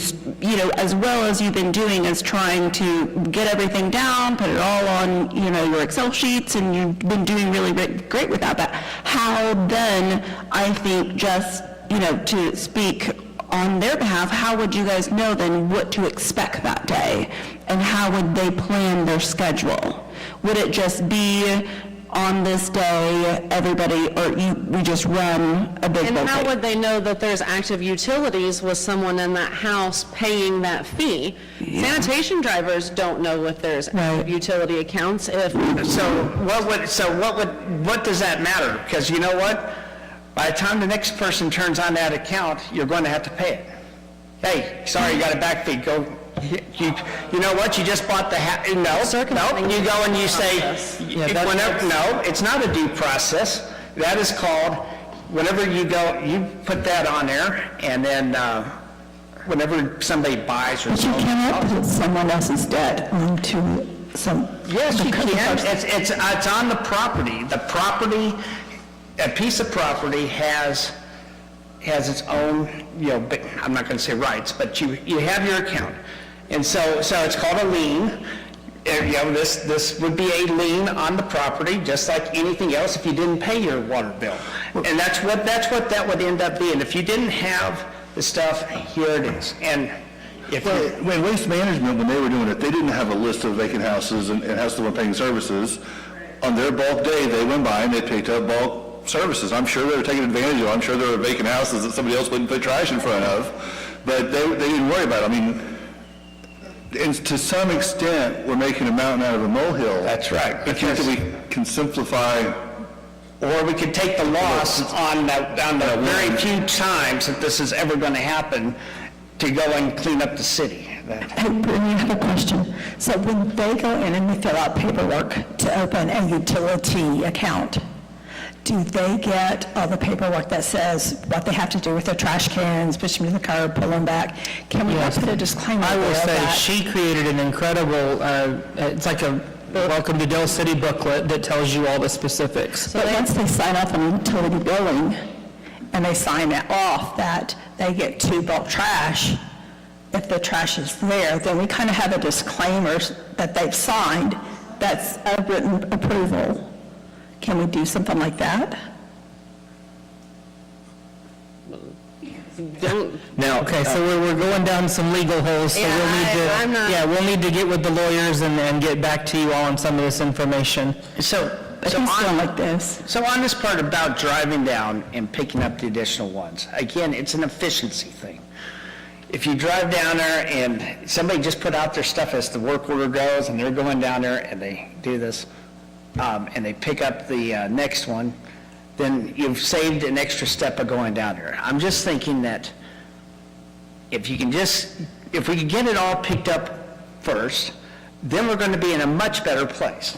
as well as you've been doing, is trying to get everything down, put it all on, your Excel sheets, and you've been doing really great with that. But how then, I think, just, to speak on their behalf, how would you guys know then what to expect that day? And how would they plan their schedule? Would it just be on this day, everybody, or we just run a big And bulk how day? would they know that there's active utilities with someone in that house paying that fee? Sanitation drivers don't know if there's active utility accounts if... What does that matter? Because you know what? By the time the next person turns on that account, you're going to have to pay it. Hey, sorry, you got a back fee, go, you know what, you just bought the, no, you go and you say, no, it's not a due process. That is called, whenever you go, you put that on there, and then whenever somebody buys or But you sells. cannot put someone else's debt onto some... Yes, you can. It's on the property. The property, a piece of property has its own, I'm not going to say rights, but you have your account. And so it's called a lien. This would be a lien on the property, just like anything else if you didn't pay your water bill. And that's what that would end up being. If you didn't have the stuff, here it is. And if When Waste Management, when they were doing it, they didn't have a list of vacant houses and houses that weren't paying services on their bulk day, they went by and they picked up bulk services. I'm sure they were taking advantage of it. I'm sure there were vacant houses that somebody else wouldn't put trash in front of, but they didn't worry about it. I mean, and to some extent, we're making a mountain out of a molehill. That's right, I think that we can simplify. Or we could take the loss on the very few times that this is ever going to happen to go and clean up the city. Hey, Brittany, I have a question. So when they go in and they fill out paperwork to open a utility account, do they get all the paperwork that says what they have to do with their trash cans, push them to the curb, pull them back? Can we put a disclaimer I will there of say, that? she created an incredible, it's like a Welcome to Dell City booklet that tells you all the specifics. But once they sign off on utility billing, and they sign it off that they get 2 bulk trash, if the trash is there, then we kind of have a disclaimer that they've signed that's a written approval. Can we do something like that? Now, okay, so we're going down some legal holes, so Yeah, we'll need to, I'm not- yeah, we'll need to get with the lawyers and get back to you all on some of this information. So But he's going like this. So on this part about driving down and picking up the additional ones, again, it's an efficiency thing. If you drive down there and somebody just put out their stuff as the work order goes, and they're going down there and they do this, and they pick up the next one, then you've saved an extra step of going down there. I'm just thinking that if we could get it all picked up first, then we're going to be in a much better place.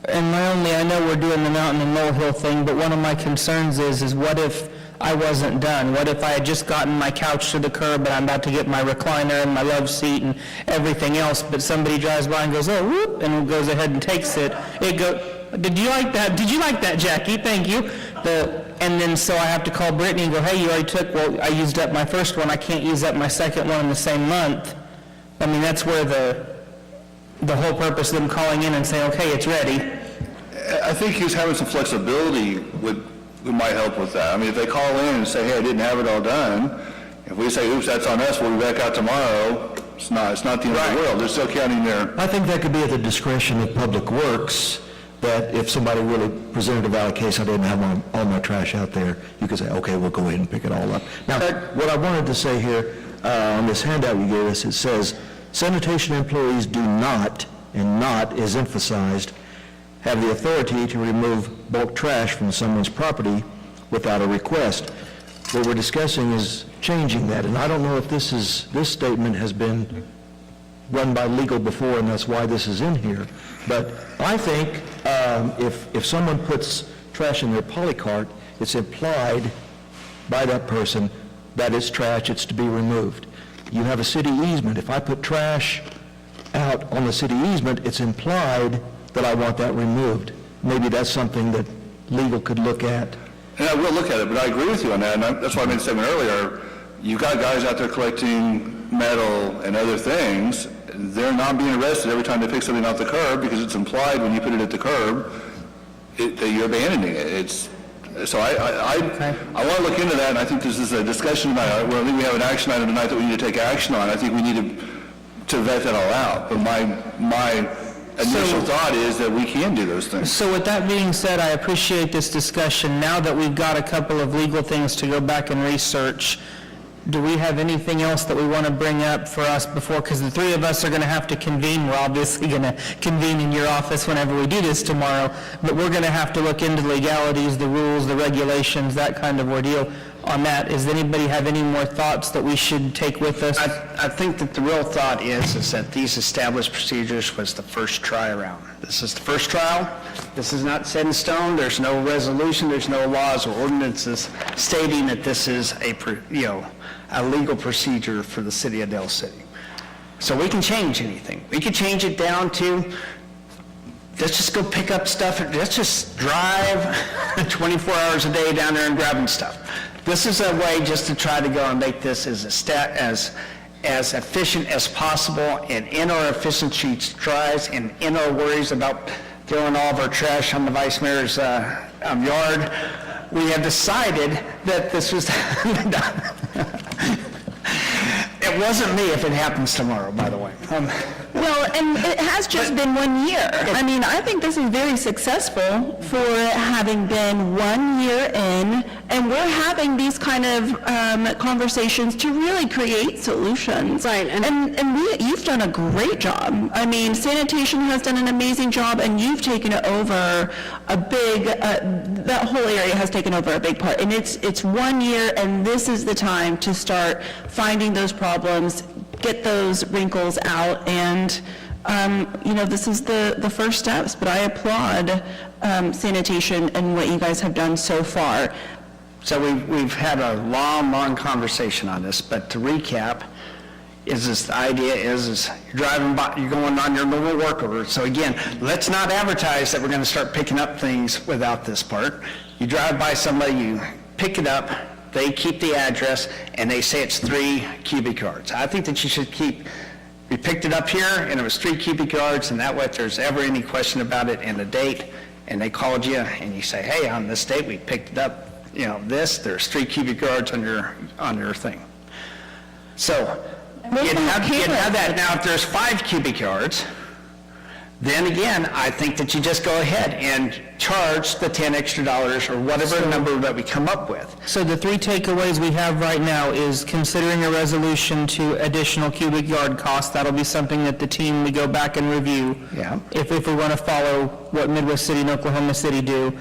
And I know we're doing the mountain and molehill thing, but one of my concerns is what if I wasn't done? What if I had just gotten my couch to the curb and I'm about to get my recliner and my love seat and everything else, but somebody drives by and goes, oh, whoop, and goes ahead and takes it. Did you like that? Did you like that, Jackie? Thank you. And then so I have to call Brittany and go, hey, you already took, well, I used up my first one. I can't use up my second one in the same month. I mean, that's where the whole purpose of them calling in and saying, okay, it's ready. I think just having some flexibility might help with that. I mean, if they call in and say, hey, I didn't have it all done, if we say, oops, that's on us, we'll be back out tomorrow, it's not the end of the world. They're still counting their... I think that could be at the discretion of Public Works, that if somebody really presented a valid case, I didn't have all my trash out there, you could say, okay, we'll go ahead and pick it all up. Now, what I wanted to say here, on this handout you gave us, it says, sanitation employees do not, and not is emphasized, have the authority to remove bulk trash from someone's property without a request. What we're discussing is changing that, and I don't know if this statement has been run by legal before, and that's why this is in here. But I think if someone puts trash in their polycart, it's implied by that person that it's trash, it's to be removed. You have a city easement. If I put trash out on the city easement, it's implied that I want that removed. Maybe that's something that legal could look at. And I will look at it, but I agree with you on that, and that's why I made a statement earlier. You've got guys out there collecting metal and other things. They're not being arrested every time they pick something off the curb because it's implied when you put it at the curb that you're abandoning it. So I want to look into that, and I think this is a discussion tonight. Well, I think we have an action item tonight that we need to take action on. I think we need to vet that all out. But my initial thought is that we can do those things. So with that being said, I appreciate this discussion. Now that we've got a couple of legal things to go back and research, do we have anything else that we want to bring up for us before? Because the three of us are going to have to convene. We're obviously going to convene in your office whenever we do this tomorrow, but we're going to have to look into the legalities, the rules, the regulations, that kind of ordeal on that. Does anybody have any more thoughts that we should take with us? I think that the real thought is that these established procedures was the first try around. This is the first trial. This is not set in stone. There's no resolution. There's no laws or ordinances stating that this is a legal procedure for the city of Dell City. So we can change anything. We could change it down to, let's just go pick up stuff. Let's just drive 24 hours a day down there and grabbing stuff. This is a way just to try to go and make this as efficient as possible, and in our efficiency tries and in our worries about throwing all of our trash on the vice mayor's yard, we have decided that this was it It wasn't me if it happens tomorrow, by the way. Well, and it has just been 1 year. I mean, I think this is very successful for having been 1 year in, and we're having these kind of conversations to really create solutions. Right, And you've done a great job. I mean, sanitation has done an amazing job, and you've taken over a big, that whole area has taken over a big part. And it's 1 year, and this is the time to start finding those problems, get those wrinkles out, and, this is the first steps, but I applaud sanitation and what you guys have done so far. So we've had a long conversation on this, but to recap, the idea is you're driving by, you're going on your normal work order. So again, let's not advertise that we're going to start picking up things without this part. You drive by somebody, you pick it up, they keep the address, and they say it's 3 cubic yards. I think that you should we picked it up here, and it was 3 cubic yards, and that way if there's ever any question about it and the date, and they called you, and you say, hey, on this date, we picked it up, there's 3 cubic yards on your thing. So, you'd have that. Now, if there's 5 cubic yards, then again, I think that you just go ahead and charge the $10 extra or whatever number that we come up with. So the 3 takeaways we have right now is considering a resolution to additional cubic yard costs. That'll be something that the team, we go back and review. Yeah. If we want to follow what Midwest City and Oklahoma City do.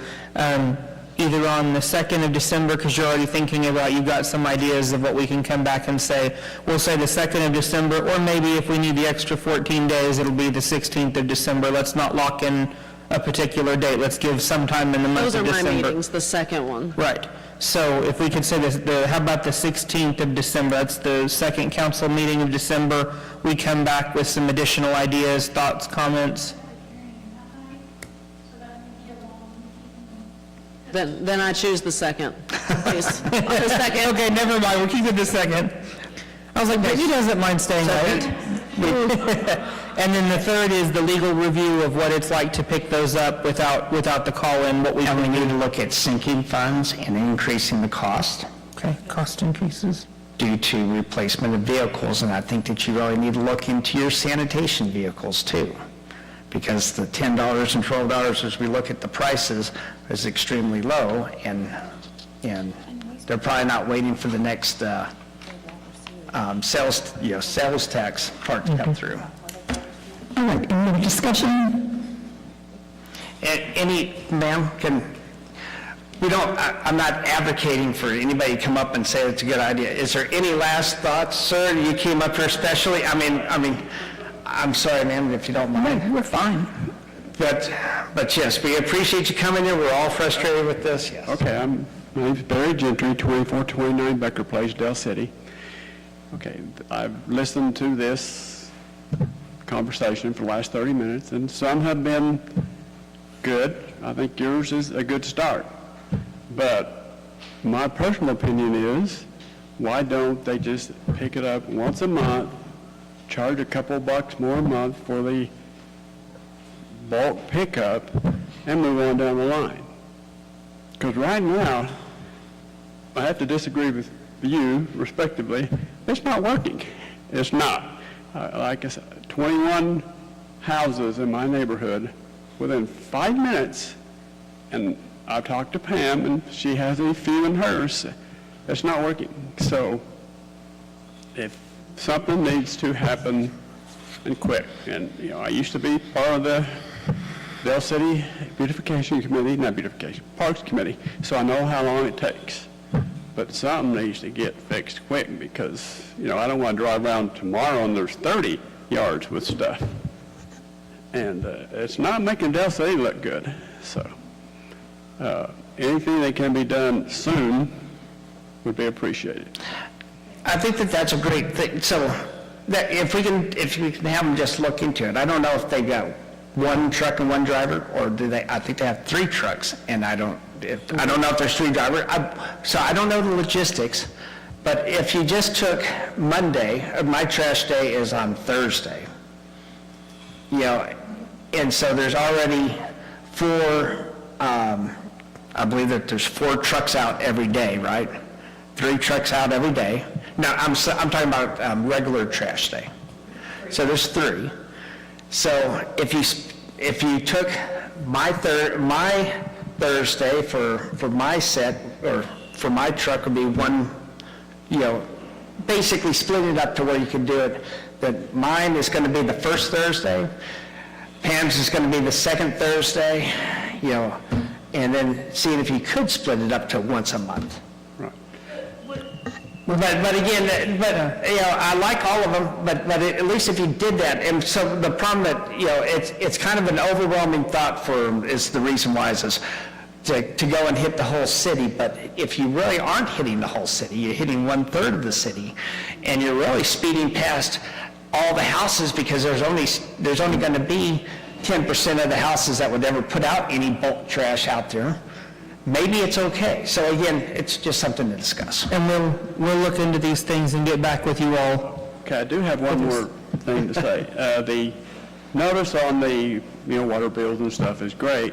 Either on the 2nd of December, because you're already thinking about, you've got some ideas of what we can come back and say. We'll say the 2nd of December, or maybe if we need the extra 14 days, it'll be the 16th of December. Let's not lock in a particular date. Let's give some time in the month Those of are December. my meetings, the second one. Right. So if we could say this, how about the 16th of December? That's the second council meeting of December. We come back with some additional ideas, thoughts, comments. Then I choose the second, please. The second. Okay, never mind, we'll keep it the second. I was like, Brittany doesn't mind staying late. And then the third is the legal review of what it's like to pick those up without the call-in, what we And we need to look at sinking funds and increasing the cost Okay, cost increases. due to replacement of vehicles, and I think that you really need to look into your sanitation vehicles too, because the $10 and $12, as we look at the prices, is extremely low, and they're probably not waiting for the next sales tax part to come through. All right, any more discussion? Ma'am, I'm not advocating for anybody to come up and say it's a good idea. Is there any last thoughts, sir? You came up here specially? I mean, I'm sorry, ma'am, if you don't mind. We're fine. But yes, we appreciate you coming here. We're all frustrated with this, yes. Okay, my name's Barry Gentry, 2429 Becker Place, Del City. Okay, I've listened to this conversation for the last 30 minutes, and some have been good. I think yours is a good start. But my personal opinion is, why don't they just pick it up once a month, charge a couple bucks more a month for the bulk pickup, and move on down the line? Because right now, I have to disagree with you, respectively, it's not working. It's not. Like I said, 21 houses in my neighborhood within 5 minutes, and I've talked to Pam, and she has a few in hers. It's not working. So if something needs to happen, and quick. And, I used to be part of the Del City Beautification Committee, not Beautification, Parks Committee, so I know how long it takes. But something needs to get fixed quick, because, I don't want to drive around tomorrow and there's 30 yards with stuff. And it's not making Del City look good. So anything that can be done soon would be appreciated. I think that that's a great thing. So that if we can have them just look into it. I don't know if they got one truck and one driver, or I think they have 3 trucks, and I don't know if there's 3 drivers. So I don't know the logistics, but if you just took Monday, my trash day is on Thursday, and so there's already 4, I believe that there's 4 trucks out every day, right? 3 trucks out every day. No, I'm talking about regular trash day. So there's 3. So if you took my Thursday for my set, or for my truck would be one, basically split it up to where you can do it, that mine is going to be the first Thursday, Pam's is going to be the second Thursday, and then seeing if you could split it up to once a month. But again, I like all of them, but at least if you did that, and so the problem that, it's kind of an overwhelming thought is the reason why is to go and hit the whole city, but if you really aren't hitting the whole city, you're hitting 1/3 of the city, and you're really speeding past all the houses, because there's only going to be 10% of the houses that would ever put out any bulk trash out there. Maybe it's okay. So again, it's just something to discuss. And we'll look into these things and get back with you all. Okay, I do have one more thing to say. The notice on the, water bills and stuff is great,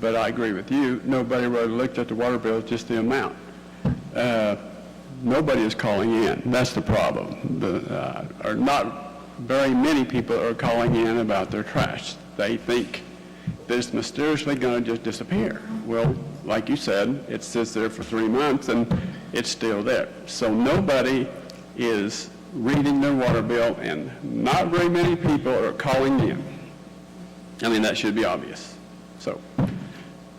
but I agree with you. Nobody really looked at the water bill, just the amount. Nobody is calling in. That's the problem. Or not very many people are calling in about their trash. They think that it's mysteriously going to just disappear. Well, like you said, it sits there for 3 months and it's still there. So nobody is reading their water bill, and not very many people are calling in. I mean, that should be obvious. So,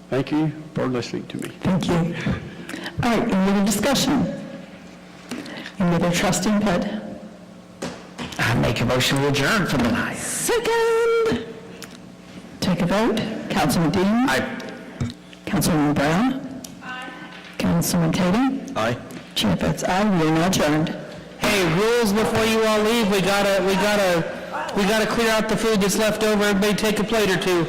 thank you for listening to me. Thank you. All right, any other discussion? Any other trust input? I make a motion to adjourn for the night. Second. Take a vote. Councilman Dean? Aye. Councilwoman Brown? Aye. Councilman Katie? Aye. Chair votes aye. We are now adjourned. Hey, rules before you all leave. We gotta clear out the food that's left over. Everybody take a plate or two.